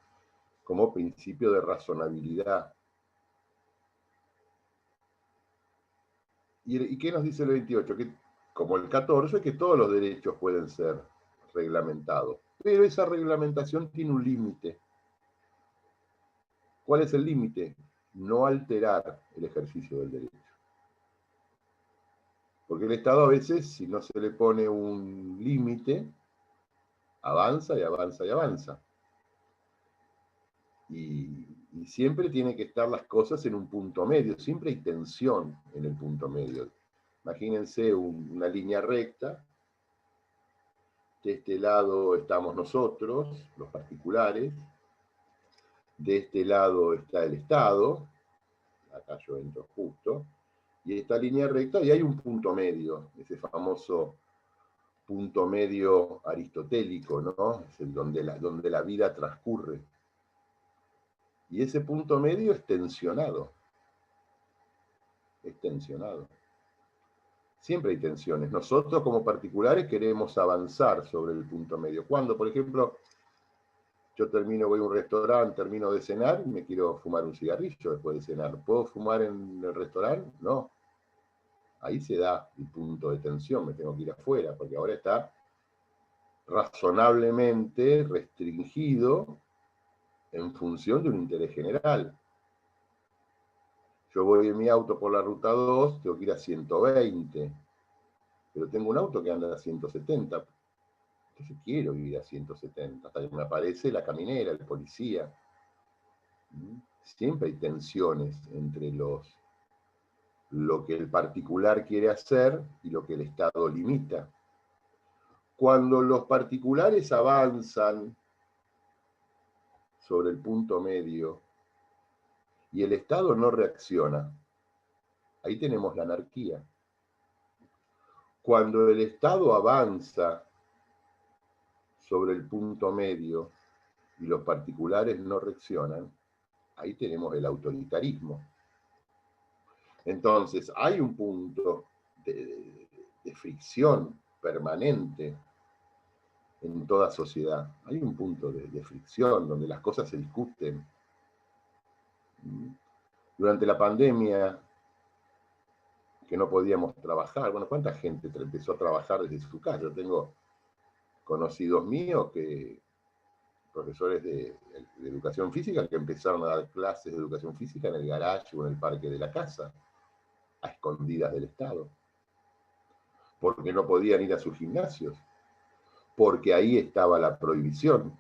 como principio de razonabilidad. ¿Y qué nos dice el 28? Que, como el 14, que todos los derechos pueden ser reglamentados. Pero esa reglamentación tiene un límite. ¿Cuál es el límite? No alterar el ejercicio del derecho. Porque el Estado a veces, si no se le pone un límite, avanza y avanza y avanza. Y siempre tienen que estar las cosas en un punto medio, siempre hay tensión en el punto medio. Imagínense una línea recta, de este lado estamos nosotros, los particulares, de este lado está el Estado, acá yo entro justo, y esta línea recta, y hay un punto medio, ese famoso punto medio aristotélico, ¿no? Es el donde la vida transcurre. Y ese punto medio es tensionado. Es tensionado. Siempre hay tensiones. Nosotros como particulares queremos avanzar sobre el punto medio. Cuando, por ejemplo, yo voy a un restaurante, termino de cenar y me quiero fumar un cigarrillo después de cenar. ¿Puedo fumar en el restaurante? No. Ahí se da el punto de tensión, me tengo que ir afuera, porque ahora está razonablemente restringido en función de un interés general. Yo voy en mi auto por la ruta 2, tengo que ir a 120, pero tengo un auto que anda a 170. Entonces quiero ir a 170, hasta que me aparece la caminera, el policía. Siempre hay tensiones entre lo que el particular quiere hacer y lo que el Estado limita. Cuando los particulares avanzan sobre el punto medio y el Estado no reacciona, ahí tenemos la anarquía. Cuando el Estado avanza sobre el punto medio y los particulares no reaccionan, ahí tenemos el autoritarismo. Entonces, hay un punto de fricción permanente en toda sociedad. Hay un punto de fricción donde las cosas se discuten. Durante la pandemia, que no podíamos trabajar, bueno, ¿cuánta gente empezó a trabajar desde su casa? Yo tengo conocidos míos, profesores de educación física, que empezaron a dar clases de educación física en el garaje o en el parque de la casa, a escondidas del Estado, porque no podían ir a sus gimnasios, porque ahí estaba la prohibición.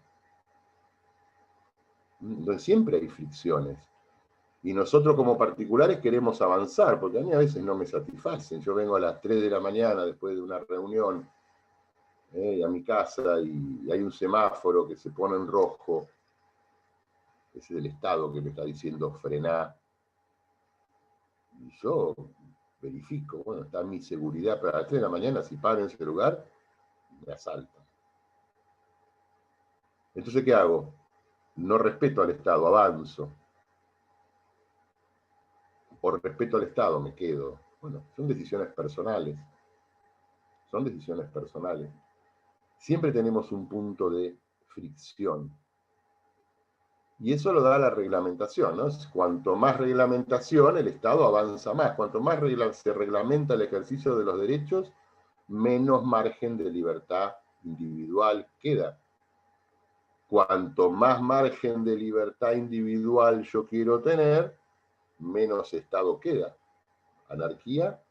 Entonces siempre hay fricciones. Y nosotros como particulares queremos avanzar, porque a mí a veces no me satisfacen. Yo vengo a las 3 de la mañana después de una reunión a mi casa y hay un semáforo que se pone en rojo. Ese es el Estado que me está diciendo frená. Y yo verifico, bueno, está mi seguridad, pero a las 3 de la mañana si paro en ese lugar, me asaltan. Entonces, ¿qué hago? No respeto al Estado, avanzo. Por respeto al Estado me quedo. Bueno, son decisiones personales. Son decisiones personales. Siempre tenemos un punto de fricción. Y eso lo da la reglamentación, ¿no? Cuanto más reglamentación, el Estado avanza más. Cuanto más se reglamenta el ejercicio de los derechos, menos margen de libertad individual queda. Cuanto más margen de libertad individual yo quiero tener, menos Estado queda. Anarquía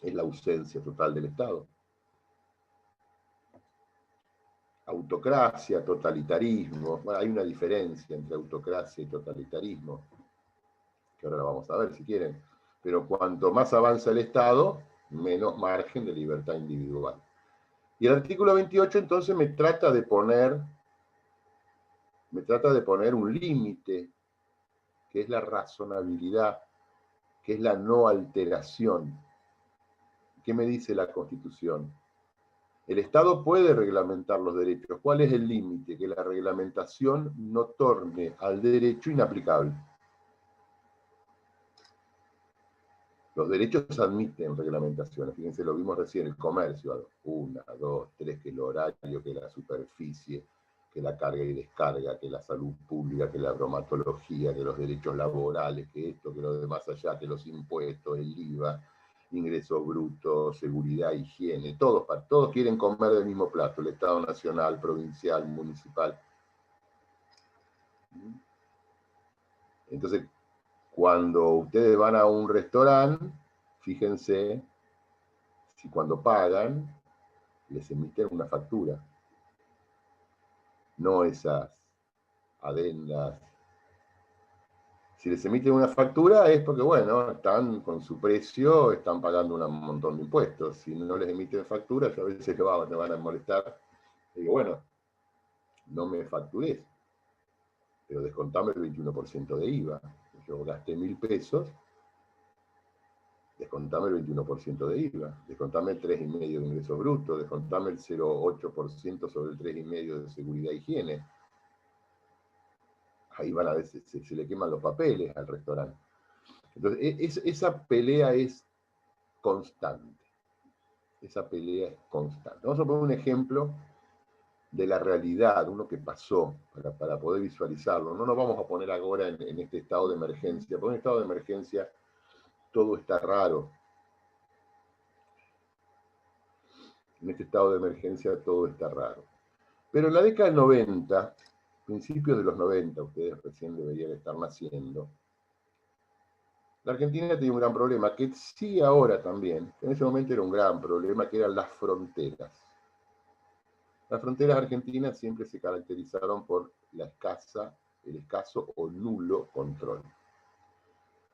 es la ausencia total del Estado. autocracia, totalitarismo. Bueno, hay una diferencia entre autocracia y totalitarismo, que ahora la vamos a ver si quieren. Pero cuanto más avanza el Estado, menos margen de libertad individual. Y el artículo 28 entonces me trata de poner un límite, que es la razonabilidad, que es la no alteración. ¿Qué me dice la Constitución? El Estado puede reglamentar los derechos. ¿Cuál es el límite? Que la reglamentación no torne al derecho inaplicable. Los derechos admiten reglamentaciones. Fíjense, lo vimos recién, el comercio. 1, 2, 3, que el horario, que la superficie, que la carga y descarga, que la salud pública, que la bromatología, que los derechos laborales, que esto, que lo de más allá, que los impuestos, el IVA, ingresos brutos, seguridad, higiene, todos quieren comer del mismo plato, el Estado nacional, provincial, municipal. Entonces, cuando ustedes van a un restaurante, fíjense si cuando pagan les emiten una factura, no esas adendas. Si les emiten una factura es porque, bueno, están con su precio, están pagando un montón de impuestos. Si no les emiten factura, yo a veces te van a molestar. Digo, bueno, no me facturés, pero descontame el 21% de IVA. Yo gasté 1.000 pesos, descontame el 21% de IVA, descontame el 3,5% de ingreso bruto, descontame el 0,8% sobre el 3,5% de seguridad e higiene. Ahí van a ver, se le queman los papeles al restaurante. Entonces, esa pelea es constante. Esa pelea es constante. Vamos a poner un ejemplo de la realidad, uno que pasó, para poder visualizarlo. No nos vamos a poner ahora en este estado de emergencia, porque en estado de emergencia todo está raro. En este estado de emergencia todo está raro. Pero en la década del 90, principios de los 90, ustedes recién deberían estar naciendo, la Argentina tenía un gran problema, que sí ahora también, en ese momento era un gran problema, que eran las fronteras. Las fronteras argentinas siempre se caracterizaron por el escaso o nulo control.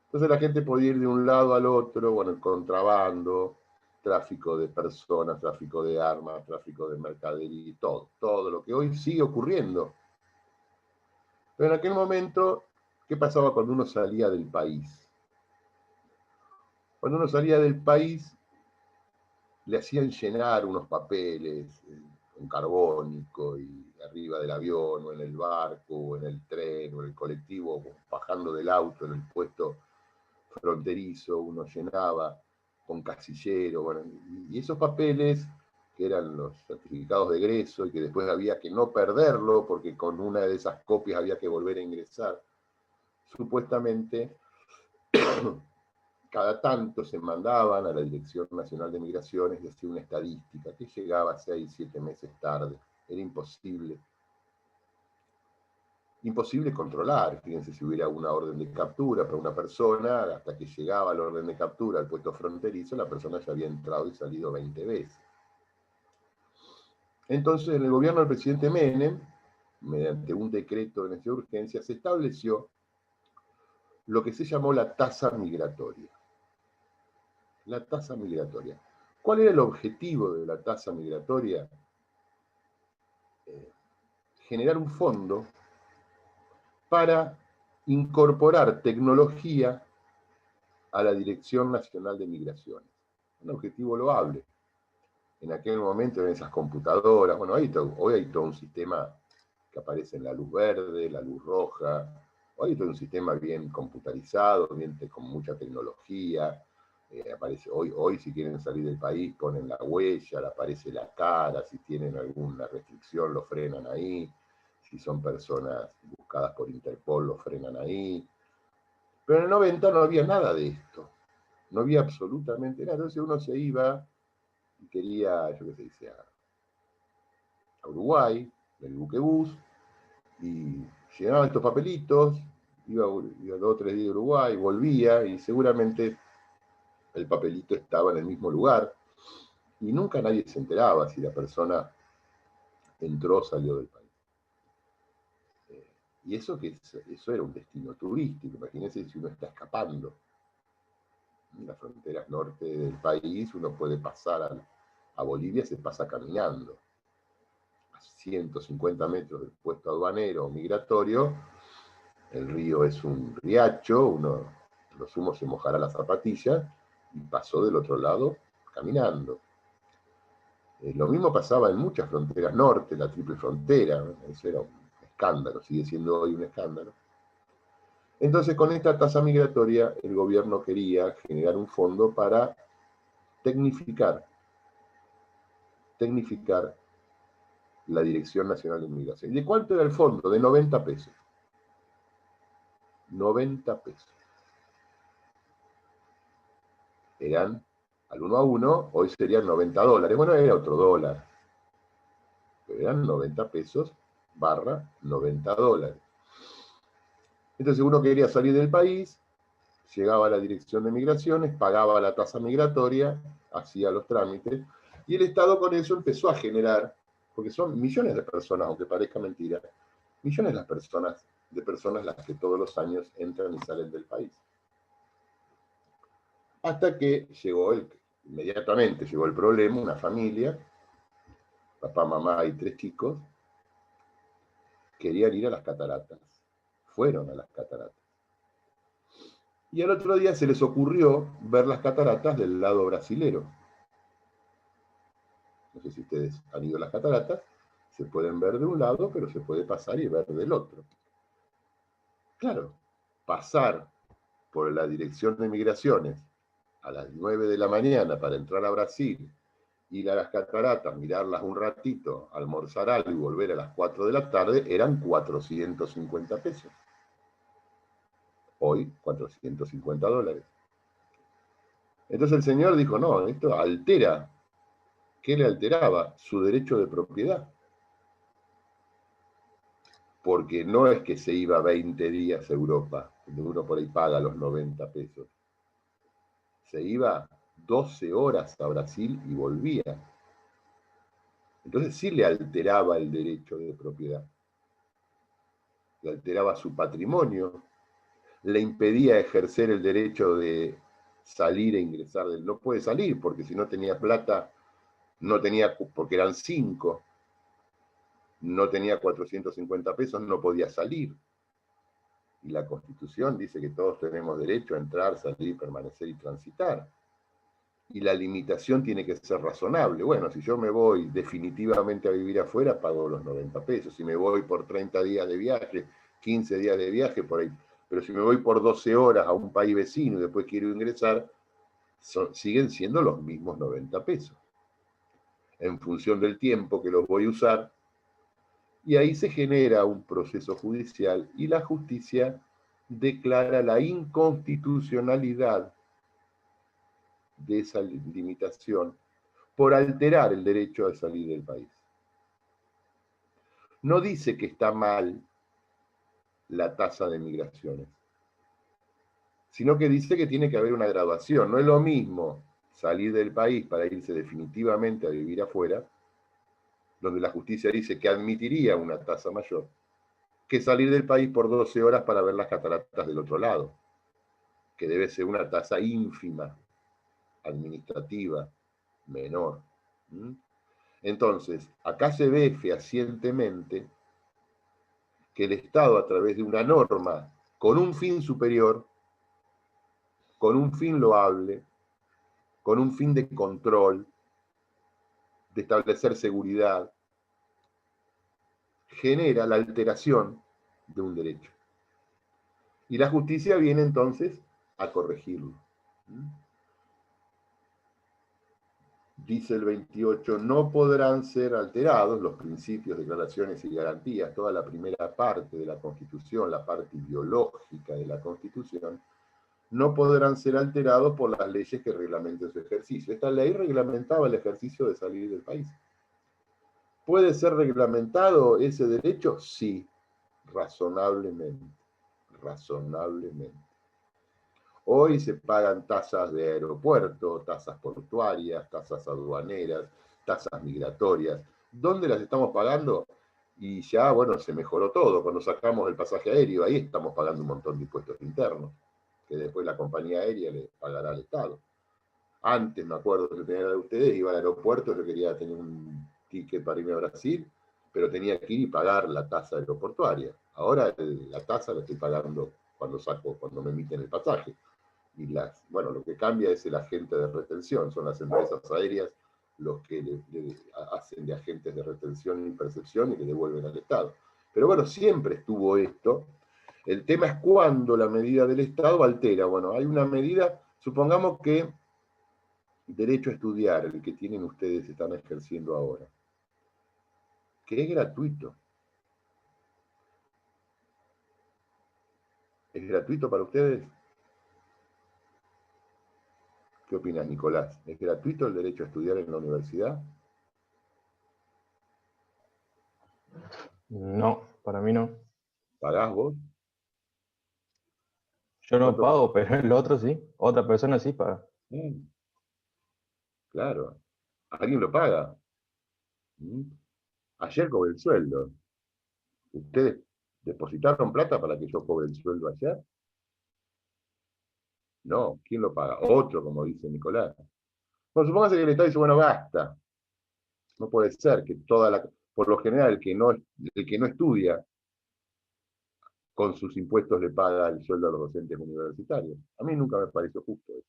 Entonces la gente podía ir de un lado al otro, bueno, el contrabando, tráfico de personas, tráfico de armas, tráfico de mercadería, todo lo que hoy sigue ocurriendo. Pero en aquel momento, ¿qué pasaba cuando uno salía del país? Cuando uno salía del país, le hacían llenar unos papeles con carbónico y arriba del avión, o en el barco, o en el tren, o en el colectivo, bajando del auto en el puesto fronterizo, uno llenaba con casillero, bueno, y esos papeles, que eran los certificados de egreso, y que después había que no perderlo, porque con una de esas copias había que volver a ingresar, supuestamente cada tanto se mandaban a la Dirección Nacional de Migraciones y hacía una estadística que llegaba 6, 7 meses tarde. Era imposible controlar. Fíjense, si hubiera una orden de captura para una persona, hasta que llegaba la orden de captura al puesto fronterizo, la persona ya había entrado y salido 20 veces. Entonces, en el gobierno del presidente Menem, mediante un decreto de necesidad de urgencia, se estableció lo que se llamó la tasa migratoria. La tasa migratoria. ¿Cuál era el objetivo de la tasa migratoria? Generar un fondo para incorporar tecnología a la Dirección Nacional de Migraciones. Un objetivo loable. En aquel momento en esas computadoras, bueno, hoy hay todo un sistema que aparece en la luz verde, la luz roja, hoy hay todo un sistema bien computarizado, con mucha tecnología. Aparece hoy si quieren salir del país ponen la huella, le aparece la cara, si tienen alguna restricción lo frenan ahí, si son personas buscadas por Interpol lo frenan ahí. Pero en el 90 no había nada de esto, no había absolutamente nada. Entonces uno se iba y quería, yo qué sé, irse a Uruguay, del buquebús, y llenaba estos papelitos, iba 2 o 3 días a Uruguay, volvía, y seguramente el papelito estaba en el mismo lugar, y nunca nadie se enteraba si la persona entró, salió del país. Y eso era un destino turístico. Imagínense si uno está escapando. En las fronteras norte del país uno puede pasar a Bolivia, se pasa caminando. A 150 metros del puesto aduanero o migratorio, el río es un riacho, uno lo sumo se mojará la zapatilla y pasó del otro lado caminando. Lo mismo pasaba en muchas fronteras norte, la triple frontera, eso era un escándalo, sigue siendo hoy un escándalo. Entonces, con esta tasa migratoria, el gobierno quería generar un fondo para tecnificar la Dirección Nacional de Migración. ¿Y de cuánto era el fondo? De 90 pesos. 90 pesos. Eran al 1 a 1, hoy serían $90. Bueno, era otro dólar. Pero eran 90 pesos barra $90. Entonces uno quería salir del país, llegaba a la Dirección de Migraciones, pagaba la tasa migratoria, hacía los trámites, y el Estado con eso empezó a generar, porque son millones de personas, aunque parezca mentira, millones de personas las que todos los años entran y salen del país. Hasta que inmediatamente llegó el problema, una familia, papá, mamá y 3 chicos, querían ir a las cataratas. Fueron a las cataratas. Y al otro día se les ocurrió ver las cataratas del lado brasilero. No sé si ustedes han ido a las cataratas, se pueden ver de un lado, pero se puede pasar y ver del otro. Claro, pasar por la Dirección de Migraciones a las 9 de la mañana para entrar a Brasil, ir a las cataratas, mirarlas un ratito, almorzar algo y volver a las 4 de la tarde, eran 450 pesos. Hoy, $450. Entonces el señor dijo, no, esto altera. ¿Qué le alteraba? Su derecho de propiedad. Porque no es que se iba 20 días a Europa, donde uno por ahí paga los 90 pesos. Se iba 12 horas a Brasil y volvía. Entonces sí le alteraba el derecho de propiedad. Le alteraba su patrimonio, le impedía ejercer el derecho de salir e ingresar. No puede salir porque si no tenía plata, no tenía, porque eran 5, no tenía 450 pesos, no podía salir. Y la Constitución dice que todos tenemos derecho a entrar, salir, permanecer y transitar. Y la limitación tiene que ser razonable. Bueno, si yo me voy definitivamente a vivir afuera, pago los 90 pesos. Si me voy por 30 días de viaje, 15 días de viaje, por ahí. Pero si me voy por 12 horas a un país vecino y después quiero ingresar, siguen siendo los mismos 90 pesos. En función del tiempo que los voy a usar. Y ahí se genera un proceso judicial y la justicia declara la inconstitucionalidad de esa limitación por alterar el derecho a salir del país. No dice que está mal la tasa de migraciones, sino que dice que tiene que haber una graduación. No es lo mismo salir del país para irse definitivamente a vivir afuera, donde la justicia dice que admitiría una tasa mayor, que salir del país por 12 horas para ver las cataratas del otro lado, que debe ser una tasa ínfima, administrativa, menor. Entonces, acá se ve fehacientemente que el Estado, a través de una norma con un fin superior, con un fin loable, con un fin de control, de establecer seguridad, genera la alteración de un derecho. Y la justicia viene entonces a corregirlo. Dice el 28, no podrán ser alterados los principios, declaraciones y garantías, toda la primera parte de la Constitución, la parte ideológica de la Constitución, no podrán ser alterados por las leyes que reglamenten su ejercicio. Esta ley reglamentaba el ejercicio de salir del país. ¿Puede ser reglamentado ese derecho? Sí, razonablemente. Razonablemente. Hoy se pagan tasas de aeropuerto, tasas portuarias, tasas aduaneras, tasas migratorias. ¿Dónde las estamos pagando? Y ya, bueno, se mejoró todo. Cuando sacamos el pasaje aéreo, ahí estamos pagando un montón de impuestos internos, que después la compañía aérea le pagará al Estado. Antes, me acuerdo que tenía de ustedes, iba al aeropuerto, yo quería tener un ticket para irme a Brasil, pero tenía que ir y pagar la tasa aeroportuaria. Ahora la tasa la estoy pagando cuando me emiten el pasaje. Y bueno, lo que cambia es el agente de retención, son las empresas aéreas los que le hacen de agentes de retención y percepción y le devuelven al Estado. Pero bueno, siempre estuvo esto. El tema es cuando la medida del Estado altera. Bueno, hay una medida, supongamos que derecho a estudiar, el que tienen ustedes, están ejerciendo ahora, que es gratuito. ¿Es gratuito para ustedes? ¿Qué opinas, Nicolás? ¿Es gratuito el derecho a estudiar en la universidad? No, para mí no. ¿Pagás vos? Yo no ¿Cuánto pago, pero el otro sí. Otra persona sí paga. Claro. ¿Alguien lo paga? Ayer cobré el sueldo. ¿Ustedes depositaron plata para que yo cobre el sueldo ayer? No. ¿Quién lo paga? Otro, como dice Nicolás. Bueno, supóngase que el Estado dice, bueno, basta. No puede ser que por lo general, el que no estudia, con sus impuestos le paga el sueldo a los docentes universitarios. A mí nunca me pareció justo eso.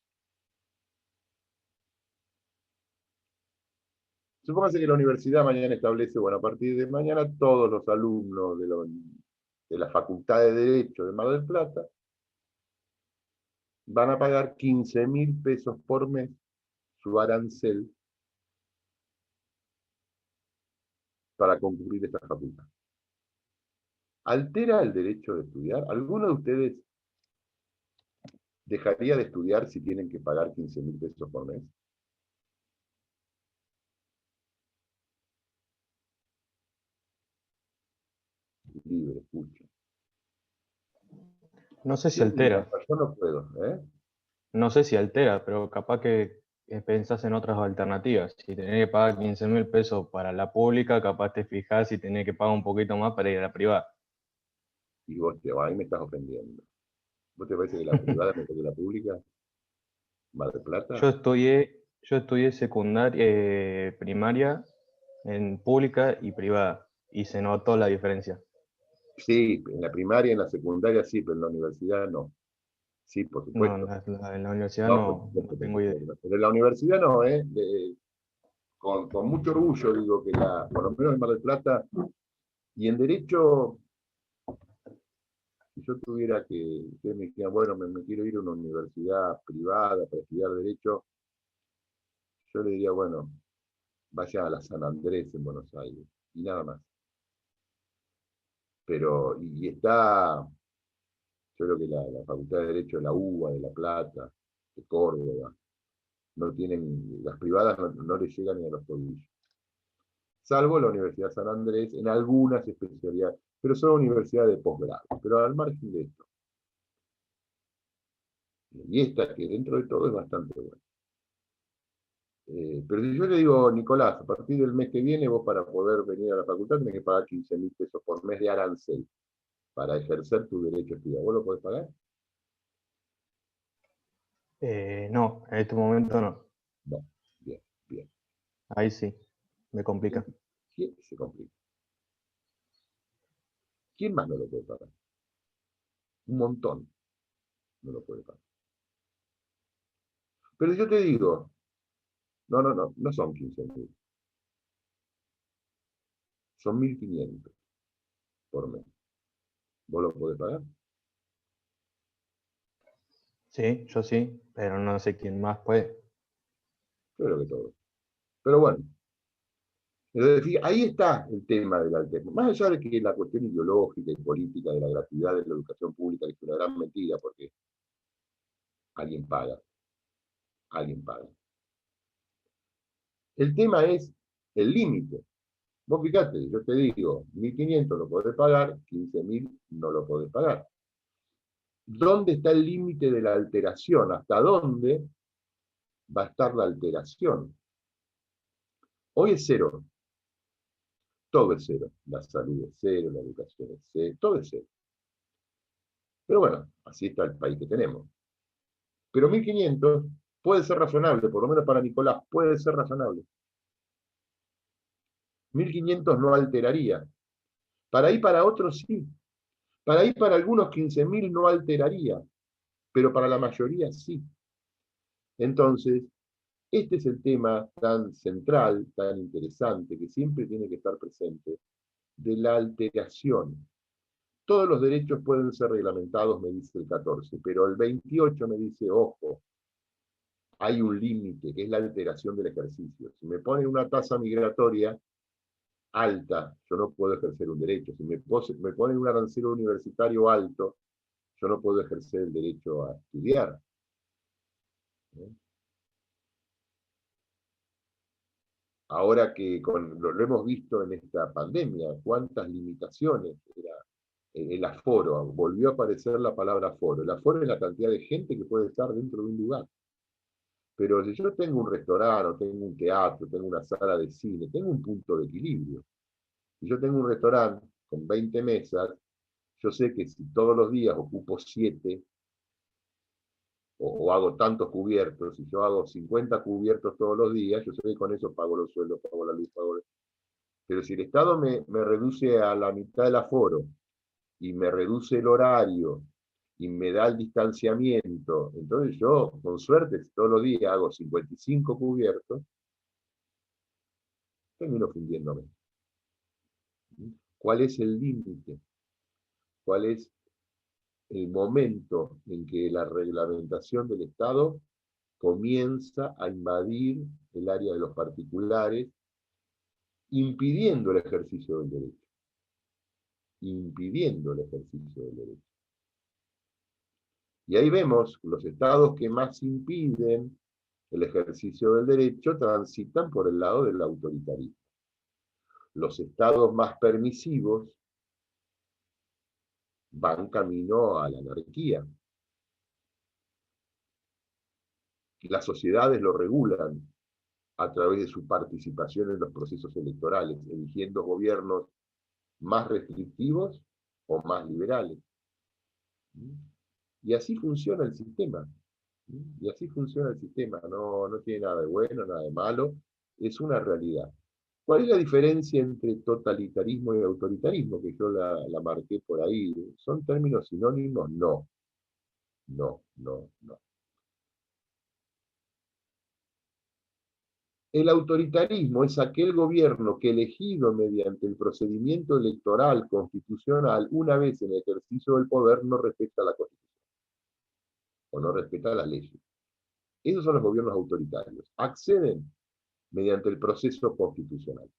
Supóngase que la universidad mañana establece, bueno, a partir de mañana todos los alumnos de la Facultad de Derecho de Mar del Plata van a pagar 15.000 pesos por mes su arancel para concluir esta facultad. ¿Altera el derecho de estudiar? ¿Alguno de ustedes dejaría de estudiar si tienen que pagar 15.000 pesos por mes? Libre, escucho. No sé si Sí, altera. yo no puedo, ¿eh? No sé si altera, pero capaz que pensás en otras alternativas. Si tenés que pagar 15.000 pesos para la pública, capaz te fijás si tenés que pagar un poquito más para ir a la privada. Y vos ahí me estás ofendiendo. ¿Vos te parece que la privada es mejor que la pública? ¿Mar del Plata? Yo estudié secundaria, primaria en pública y privada, y se notó la diferencia. Sí, en la primaria, en la secundaria sí, pero en la universidad no. Sí, por No, supuesto. en la universidad No, por no supuesto, tengo idea. pero en la universidad no, ¿eh? Con mucho orgullo digo que por lo menos en Mar del Plata, y en Derecho, si yo tuviera que, ustedes me dijeran, bueno, me quiero ir a una universidad privada para estudiar Derecho, yo le diría, bueno, vaya a la San Andrés en Buenos Aires, y nada más. Pero, y está, yo creo que la Facultad de Derecho de la UBA, de La Plata, de Córdoba, no tienen, las privadas no les llegan ni a los tobillos. Salvo la Universidad San Andrés, en algunas especialidades, pero son universidades de posgrado, pero al margen de esto. Y esta, que dentro de todo es bastante buena. Pero si yo le digo, Nicolás, a partir del mes que viene, vos para poder venir a la facultad tenés que pagar 15.000 pesos por mes de arancel para ejercer tu derecho a estudiar. ¿Vos lo podés pagar? No, en este momento no. No, bien, bien. Ahí sí, me complica. ¿Quién se complica? ¿Quién más no lo puede pagar? Un montón no lo puede pagar. Pero yo te digo, no son 15.000. Son 1.500 por mes. ¿Vos lo podés pagar? Sí, yo sí, pero no sé quién más puede. Yo creo que todo. Pero bueno, ahí está el tema del alterno. Más allá de que la cuestión ideológica y política de la gratuidad de la educación pública es una gran mentira, porque alguien paga. Alguien paga. El tema es el límite. Vos fíjate, yo te digo, 1.500 lo podés pagar, 15.000 no lo podés pagar. ¿Dónde está el límite de la alteración? ¿Hasta dónde va a estar la alteración? Hoy es cero. todo es cero. La salud es cero, la educación es cero, todo es cero. Pero bueno, así está el país que tenemos. Pero 1500 puede ser razonable, por lo menos para Nicolás, puede ser razonable. 1500 no alteraría. Para ahí para otros sí. Para ahí para algunos 15.000 no alteraría, pero para la mayoría sí. Entonces, este es el tema tan central, tan interesante, que siempre tiene que estar presente, de la alteración. Todos los derechos pueden ser reglamentados, me dice el 14, pero el 28 me dice, ojo, hay un límite, que es la alteración del ejercicio. Si me ponen una tasa migratoria alta, yo no puedo ejercer un derecho. Si me ponen un arancel universitario alto, yo no puedo ejercer el derecho a estudiar. Ahora que lo hemos visto en esta pandemia, cuántas limitaciones era el aforo, volvió a aparecer la palabra aforo. El aforo es la cantidad de gente que puede estar dentro de un lugar. Pero si yo tengo un restaurante, tengo un teatro, tengo una sala de cine, tengo un punto de equilibrio. Si yo tengo un restaurante con 20 mesas, yo sé que si todos los días ocupo 7, o hago tantos cubiertos, si yo hago 50 cubiertos todos los días, yo sé que con eso pago los sueldos, pago la luz, pago... Pero si el Estado me reduce a la mitad del aforo, y me reduce el horario, y me da el distanciamiento, entonces yo, con suerte, si todos los días hago 55 cubiertos, termino fundiéndome. ¿Cuál es el límite? ¿Cuál es el momento en que la reglamentación del Estado comienza a invadir el área de los particulares, impidiendo el ejercicio del derecho? Impidiendo el ejercicio del derecho. Y ahí vemos los estados que más impiden el ejercicio del derecho transitan por el lado del autoritarismo. Los estados más permisivos van camino a la anarquía. Las sociedades lo regulan a través de su participación en los procesos electorales, eligiendo gobiernos más restrictivos o más liberales. Y así funciona el sistema. Y así funciona el sistema. No tiene nada de bueno, nada de malo. Es una realidad. ¿Cuál es la diferencia entre totalitarismo y autoritarismo? Que yo la marqué por ahí. ¿Son términos sinónimos? No. No. El autoritarismo es aquel gobierno que, elegido mediante el procedimiento electoral constitucional, una vez en el ejercicio del poder, no respeta la Constitución o no respeta las leyes. Esos son los gobiernos autoritarios. Acceden mediante el proceso constitucional.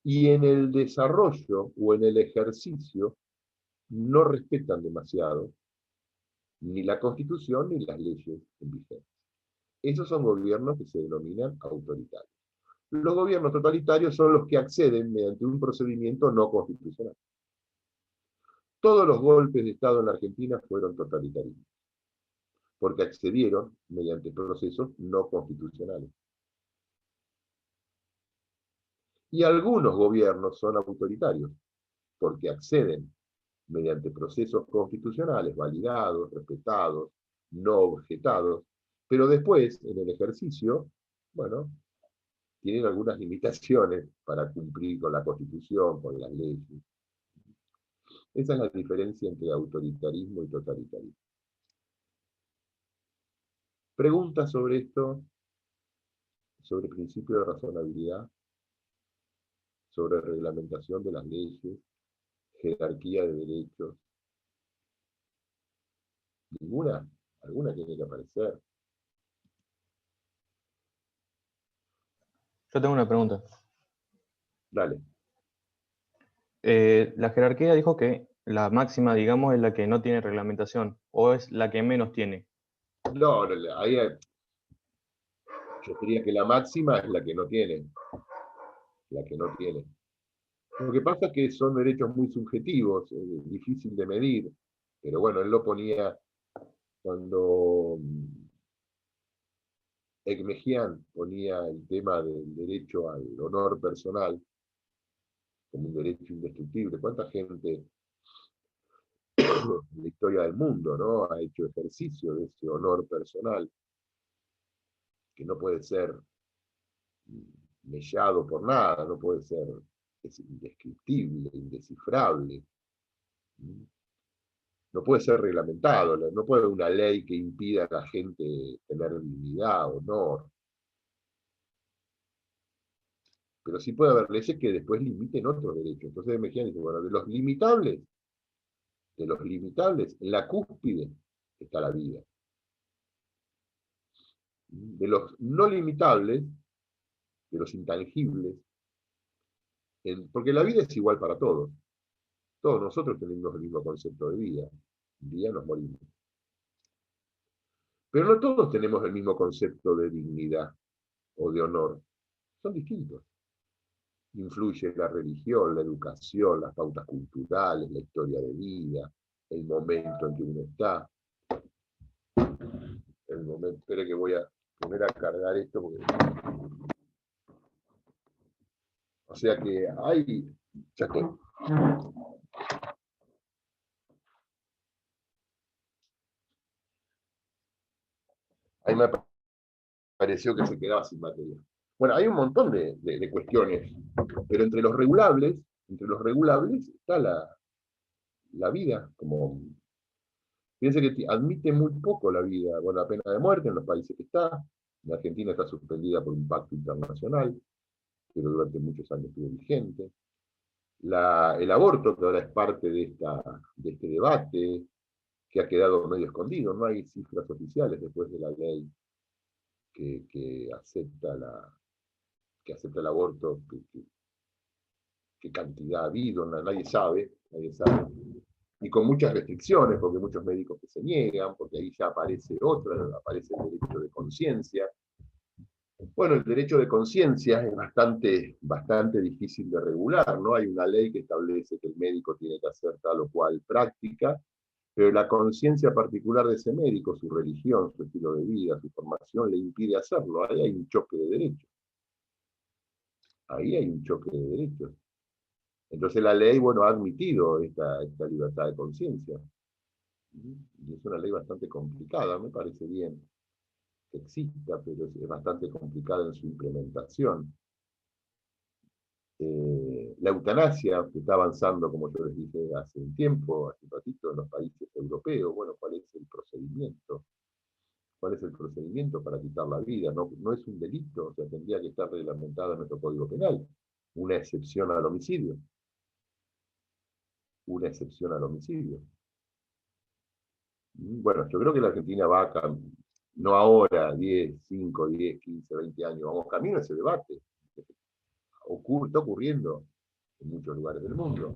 Y en el desarrollo o en el ejercicio no respetan demasiado ni la Constitución ni las leyes en vigencia. Esos son gobiernos que se denominan autoritarios. Los gobiernos totalitarios son los que acceden mediante un procedimiento no constitucional. Todos los golpes de Estado en la Argentina fueron totalitarismos, porque accedieron mediante procesos no constitucionales. Y algunos gobiernos son autoritarios, porque acceden mediante procesos constitucionales validados, respetados, no objetados, pero después, en el ejercicio, bueno, tienen algunas limitaciones para cumplir con la Constitución, con las leyes. Esa es la diferencia entre autoritarismo y totalitarismo. ¿Preguntas sobre esto? ¿Sobre principio de razonabilidad? ¿Sobre reglamentación de las leyes? ¿Jerarquía de derechos? ¿Ninguna? ¿Alguna tiene que aparecer? Yo tengo una pregunta. Dale. La jerarquía dijo que la máxima, digamos, es la que no tiene reglamentación, o es la que menos tiene. No, ahí yo diría que la máxima es la que no tiene. La que no tiene. Lo que pasa es que son derechos muy subjetivos, difícil de medir, pero bueno, él lo ponía cuando Ekmejian ponía el tema del derecho al honor personal, como un derecho indestructible. ¿Cuánta gente en la historia del mundo, ¿no?, ha hecho ejercicio de ese honor personal, que no puede ser mellado por nada, no puede ser, es indescriptible, indescifrable, no puede ser reglamentado, no puede haber una ley que impida a la gente tener dignidad, honor. Pero sí puede haber leyes que después limiten otros derechos. Entonces, imagínense, bueno, de los limitables, en la cúspide está la vida. De los no limitables, de los intangibles, porque la vida es igual para todos. Todos nosotros tenemos el mismo concepto de vida. Un día nos morimos. Pero no todos tenemos el mismo concepto de dignidad o de honor. Son distintos. Influye la religión, la educación, las pautas culturales, la historia de vida, el momento en que uno está. El momento, espere que voy a poner a cargar esto porque... O sea que hay... Ya estoy. Ahí me pareció que se quedaba sin batería. Bueno, hay un montón de cuestiones, pero entre los regulables está la vida, como... Fíjense que admite muy poco la vida, bueno, la pena de muerte en los países que está. En Argentina está suspendida por un pacto internacional, pero durante muchos años estuvo vigente. El aborto, que ahora es parte de este debate, que ha quedado medio escondido, no hay cifras oficiales después de la ley que acepta el aborto, qué cantidad ha habido, nadie sabe, y con muchas restricciones, porque muchos médicos que se niegan, porque ahí ya aparece aparece el derecho de conciencia. Bueno, el derecho de conciencia es bastante difícil de regular, ¿no? Hay una ley que establece que el médico tiene que hacer tal o cual práctica, pero la conciencia particular de ese médico, su religión, su estilo de vida, su formación, le impide hacerlo. Ahí hay un choque de derechos. Ahí hay un choque de derechos. Entonces la ley, bueno, ha admitido esta libertad de conciencia. Y es una ley bastante complicada, me parece bien que exista, pero es bastante complicada en su implementación. La eutanasia, que está avanzando, como yo les dije hace un ratito, en los países europeos, bueno, ¿cuál es el procedimiento? ¿Cuál es el procedimiento para quitar la vida? No es un delito, o sea, tendría que estar reglamentado en nuestro Código Penal. Una excepción al homicidio. Una excepción al homicidio. Bueno, yo creo que la Argentina va a no ahora, 10, 5, 10, 15, 20 años, vamos camino a ese debate. Está ocurriendo en muchos lugares del mundo.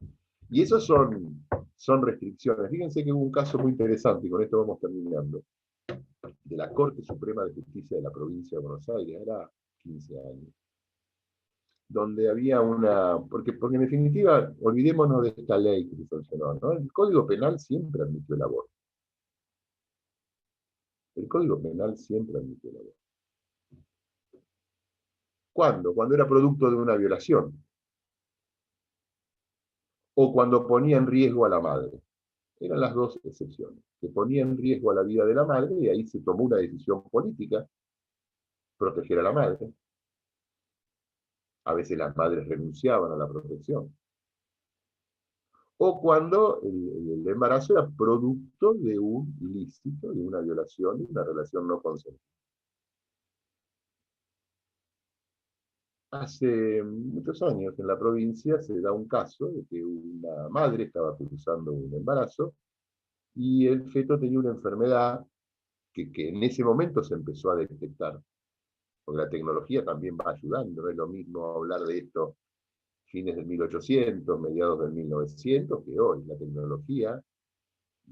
Y eso son restricciones. Fíjense que hubo un caso muy interesante, y con esto vamos terminando, de la Corte Suprema de Justicia de la provincia de Buenos Aires, era 15 años, donde había porque en definitiva, olvidémonos de esta ley que se sancionó, ¿no? El Código Penal siempre admitió el aborto. El Código Penal siempre admitió el aborto. ¿Cuándo? Cuando era producto de una violación. O cuando ponía en riesgo a la madre. Eran las dos excepciones. Que ponía en riesgo a la vida de la madre, y ahí se tomó una decisión política, proteger a la madre. A veces las madres renunciaban a la protección. O cuando el embarazo era producto de un ilícito, de una violación, de una relación no consentida. Hace muchos años en la provincia se da un caso de que una madre estaba cursando un embarazo y el feto tenía una enfermedad que en ese momento se empezó a detectar, porque la tecnología también va ayudando, no es lo mismo hablar de esto fines del 1800, mediados del 1900, que hoy la tecnología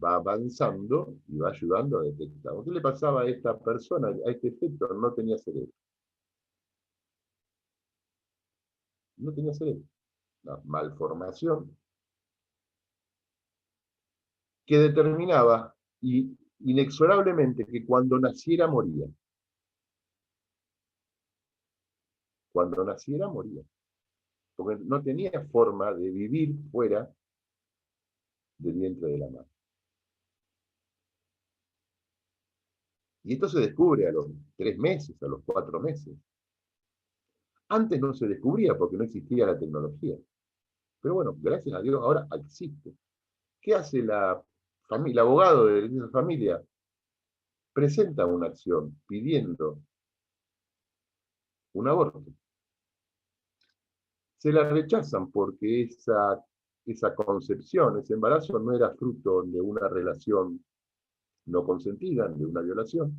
va avanzando y va ayudando a detectar. ¿Qué le pasaba a esta persona, a este feto? No tenía cerebro. No tenía cerebro. Una malformación que determinaba inexorablemente que cuando naciera moría. Cuando naciera moría. porque no tenía forma de vivir fuera del vientre de la madre. Y esto se descubre a los 3 meses, a los 4 meses. Antes no se descubría porque no existía la tecnología. Pero bueno, gracias a Dios ahora existe. ¿Qué hace la familia, el abogado de esa familia? Presenta una acción pidiendo un aborto. Se la rechazan porque esa concepción, ese embarazo no era fruto de una relación no consentida, de una violación,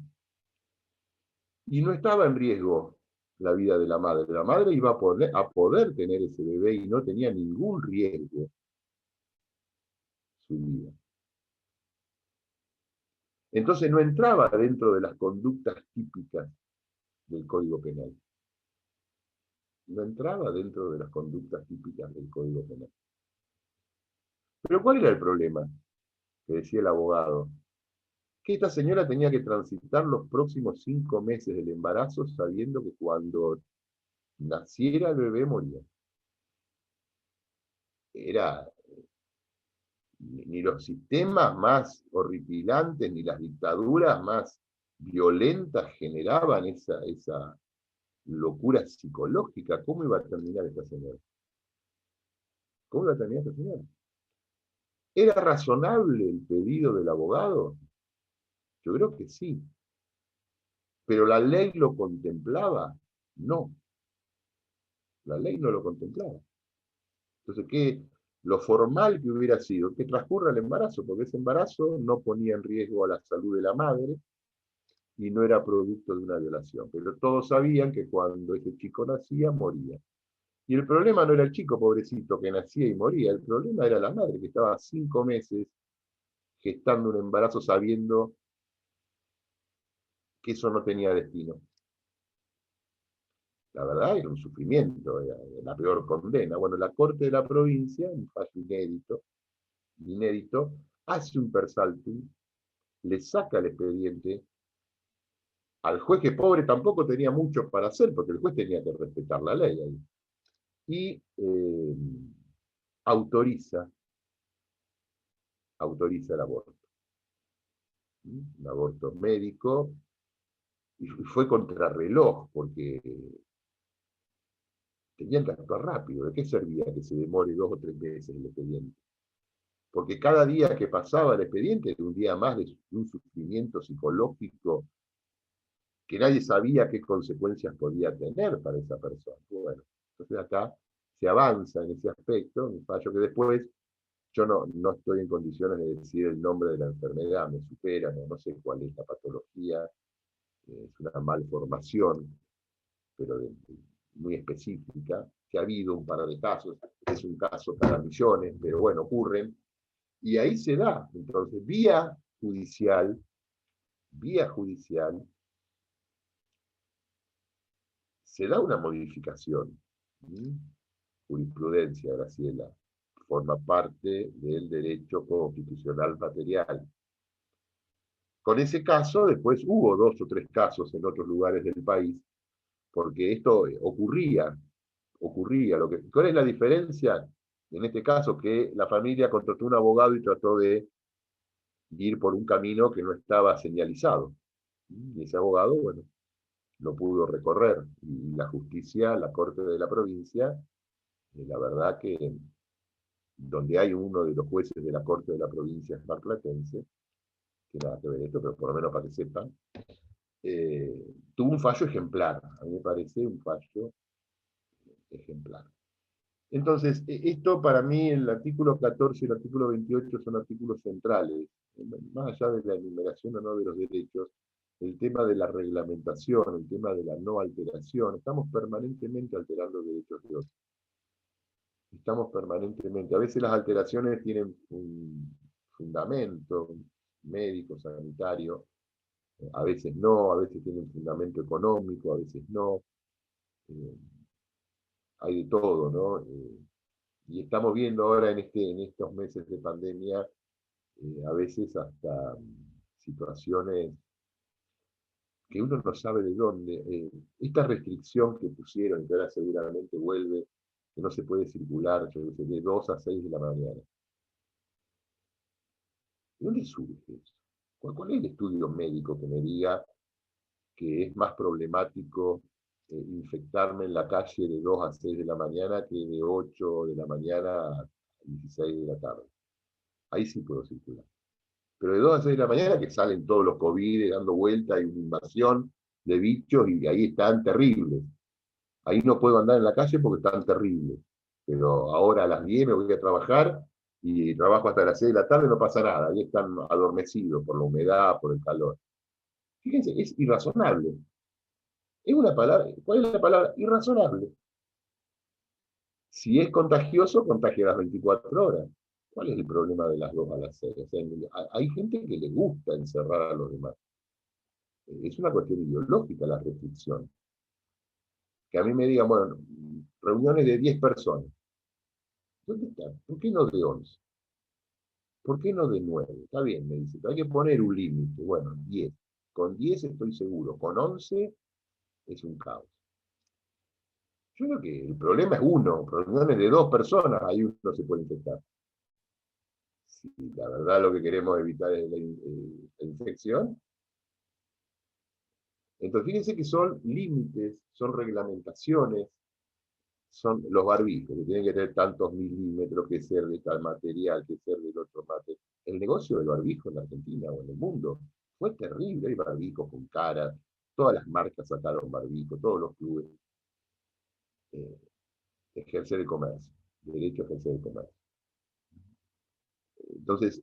y no estaba en riesgo la vida de la madre. La madre iba a poder tener ese bebé y no tenía ningún riesgo su vida. Entonces no entraba dentro de las conductas típicas del Código Penal. No entraba dentro de las conductas típicas del Código Penal. Pero ¿cuál era el problema? Que decía el abogado. Que esta señora tenía que transitar los próximos 5 meses del embarazo sabiendo que cuando naciera el bebé moría. Ni los sistemas más horripilantes, ni las dictaduras más violentas generaban esa locura psicológica. ¿Cómo iba a terminar esta señora? ¿Cómo iba a terminar esta señora? ¿Era razonable el pedido del abogado? Yo creo que sí. ¿Pero la ley lo contemplaba? No. La ley no lo contemplaba. Entonces, lo formal que hubiera sido que transcurra el embarazo, porque ese embarazo no ponía en riesgo a la salud de la madre y no era producto de una violación. Pero todos sabían que cuando ese chico nacía, moría. Y el problema no era el chico pobrecito que nacía y moría, el problema era la madre que estaba 5 meses gestando un embarazo sabiendo que eso no tenía destino. La verdad era un sufrimiento, era la peor condena. Bueno, la Corte de la Provincia, un fallo inédito, hace un persaltum, le saca el expediente al juez, que pobre tampoco tenía mucho para hacer, porque el juez tenía que respetar la ley ahí, y autoriza el aborto. Un aborto médico, y fue contrarreloj, porque tenían que actuar rápido. ¿De qué servía que se demore 2 o 3 meses el expediente? Porque cada día que pasaba el expediente era un día más de un sufrimiento psicológico que nadie sabía qué consecuencias podía tener para esa persona. Bueno, entonces acá se avanza en ese aspecto, un fallo que después yo no estoy en condiciones de decir el nombre de la enfermedad, me supera, no sé cuál es la patología, es una malformación, pero muy específica, que ha habido un par de casos, es un caso cada millones, pero bueno, ocurren, y ahí se da, entonces, vía judicial, se da una modificación. Jurisprudencia, Graciela, forma parte del derecho constitucional material. Con ese caso, después hubo 2 o 3 casos en otros lugares del país, porque esto ocurría. ¿Cuál es la diferencia? En este caso, que la familia contrató un abogado y trató de ir por un camino que no estaba señalizado. Y ese abogado, bueno, lo pudo recorrer. Y la justicia, la Corte de la Provincia, la verdad que donde hay uno de los jueces de la Corte de la Provincia marplatense, que nada que ver esto, pero por lo menos para que sepan, tuvo un fallo ejemplar. A mí me parece un fallo ejemplar. Entonces, esto para mí, el artículo 14 y el artículo 28 son artículos centrales, más allá de la enumeración o no de los derechos, el tema de la reglamentación, el tema de la no alteración, estamos permanentemente alterando derechos de otros. Estamos permanentemente, a veces las alteraciones tienen un fundamento médico, sanitario, a veces no, a veces tienen un fundamento económico, a veces no. Hay de todo, ¿no? Y estamos viendo ahora en estos meses de pandemia, a veces hasta situaciones que uno no sabe de dónde. Esta restricción que pusieron, y que ahora seguramente vuelve que no se puede circular, yo qué sé, de 2 a 6 de la mañana. ¿De dónde surge eso? ¿Cuál es el estudio médico que me diga que es más problemático infectarme en la calle de 2 a 6 de la mañana que de 8 de la mañana a 16 de la tarde? Ahí sí puedo circular. Pero de 2 a 6 de la mañana que salen todos los COVID dando vuelta, hay una invasión de bichos y ahí están terribles. Ahí no puedo andar en la calle porque están terribles. Pero ahora a las 10 me voy a trabajar y trabajo hasta las 6 de la tarde, no pasa nada. Ahí están adormecidos por la humedad, por el calor. Fíjense, es irrazonable. Es una palabra, ¿cuál es la palabra? Irrazonable. Si es contagioso, contagia a las 24 horas. ¿Cuál es el problema de las 2 a las 6? O sea, hay gente que le gusta encerrar a los demás. Es una cuestión ideológica la restricción. Que a mí me digan, bueno, reuniones de 10 personas. ¿Dónde están? ¿Por qué no de 11? ¿Por qué no de 9? Está bien, me dice, pero hay que poner un límite. Bueno, 10. Con 10 estoy seguro. Con 11 es un caos. Yo creo que el problema es uno. Reuniones de 2 personas, ahí uno se puede infectar. Si la verdad lo que queremos evitar es la infección. Entonces, fíjense que son límites, son reglamentaciones, son los barbijos, que tienen que tener tantos milímetros, que ser de tal material, que ser del otro material. El negocio del barbijo en la Argentina o en el mundo fue terrible. Hay barbijos con cara, todas las marcas sacaron barbijos, todos los clubes. Ejercer el comercio, derecho a ejercer el comercio. Entonces,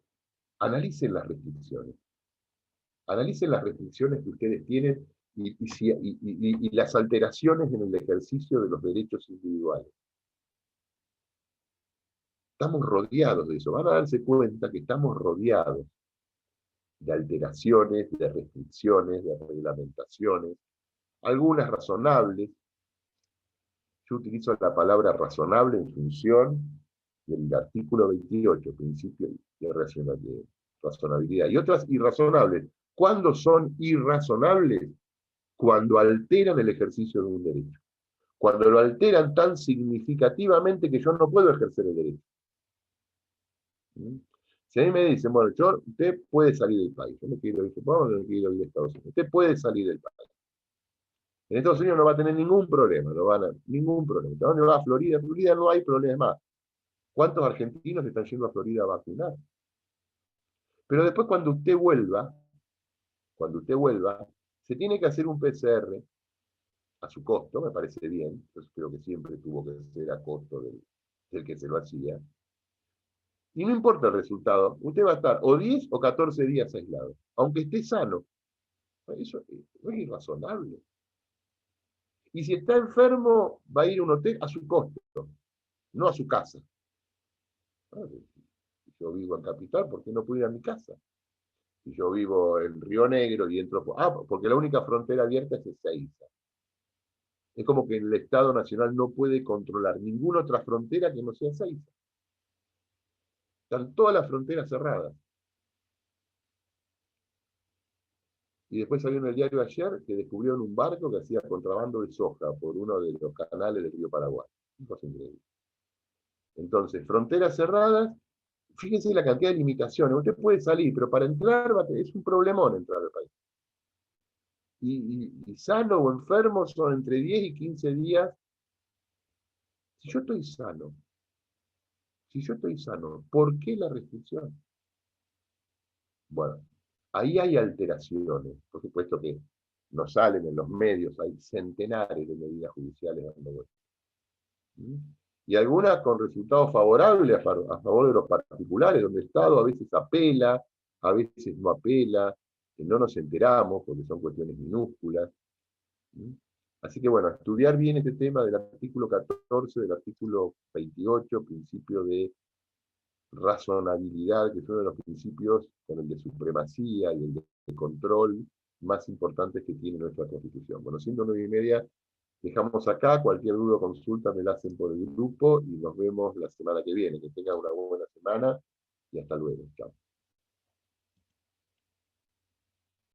analicen las restricciones. Analicen las restricciones que ustedes tienen y las alteraciones en el ejercicio de los derechos individuales. Estamos rodeados de eso. Van a darse cuenta que estamos rodeados de alteraciones, de restricciones, de reglamentaciones, algunas razonables. Yo utilizo la palabra razonable en función del artículo 28, principio de razonabilidad, y otras irrazonables. ¿Cuándo son irrazonables? Cuando alteran el ejercicio de un derecho. Cuando lo alteran tan significativamente que yo no puedo ejercer el derecho. Si a mí me dicen, bueno, usted puede salir del país, yo me quiero ir a Estados Unidos, usted puede salir del país. En Estados Unidos no va a tener ningún problema, ningún problema. ¿A dónde va? A Florida. En Florida no hay problema. ¿Cuántos argentinos están yendo a Florida a vacunar? Pero después cuando usted vuelva, se tiene que hacer un PCR a su costo, me parece bien, pues creo que siempre tuvo que ser a costo del que se lo hacía. Y no importa el resultado, usted va a estar o 10 o 14 días aislado, aunque esté sano. Eso no es irrazonable. Y si está enfermo, va a ir a un hotel a su costo, no a su casa. Yo vivo en Capital, ¿por qué no puedo ir a mi casa? Si yo vivo en Río Negro y entro... porque la única frontera abierta es Ezeiza. Es como que el Estado Nacional no puede controlar ninguna otra frontera que no sea Ezeiza. Están todas las fronteras cerradas. Y después salió en el diario ayer que descubrieron un barco que hacía contrabando de soja por uno de los canales del río Paraguay. Una cosa increíble. Entonces, fronteras cerradas, fíjense la cantidad de limitaciones. Usted puede salir, pero para entrar es un problemón entrar al país. Y sano o enfermo son entre 10 y 15 días. Si yo estoy sano, ¿por qué la restricción? Bueno, ahí hay alteraciones, por supuesto que no salen en los medios, hay centenares de medidas judiciales dando vueltas. Y algunas con resultados favorables a favor de los particulares, donde el Estado a veces apela, a veces no apela, que no nos enteramos porque son cuestiones minúsculas. Así que bueno, estudiar bien este tema del artículo 14, del artículo 28, principio de razonabilidad, que es uno de los principios con el de supremacía y el de control más importantes que tiene nuestra Constitución. Bueno, siendo 9:30, dejamos acá. Cualquier duda o consulta me la hacen por el grupo y nos vemos la semana que viene. Que tengan una buena semana y hasta luego. Chao.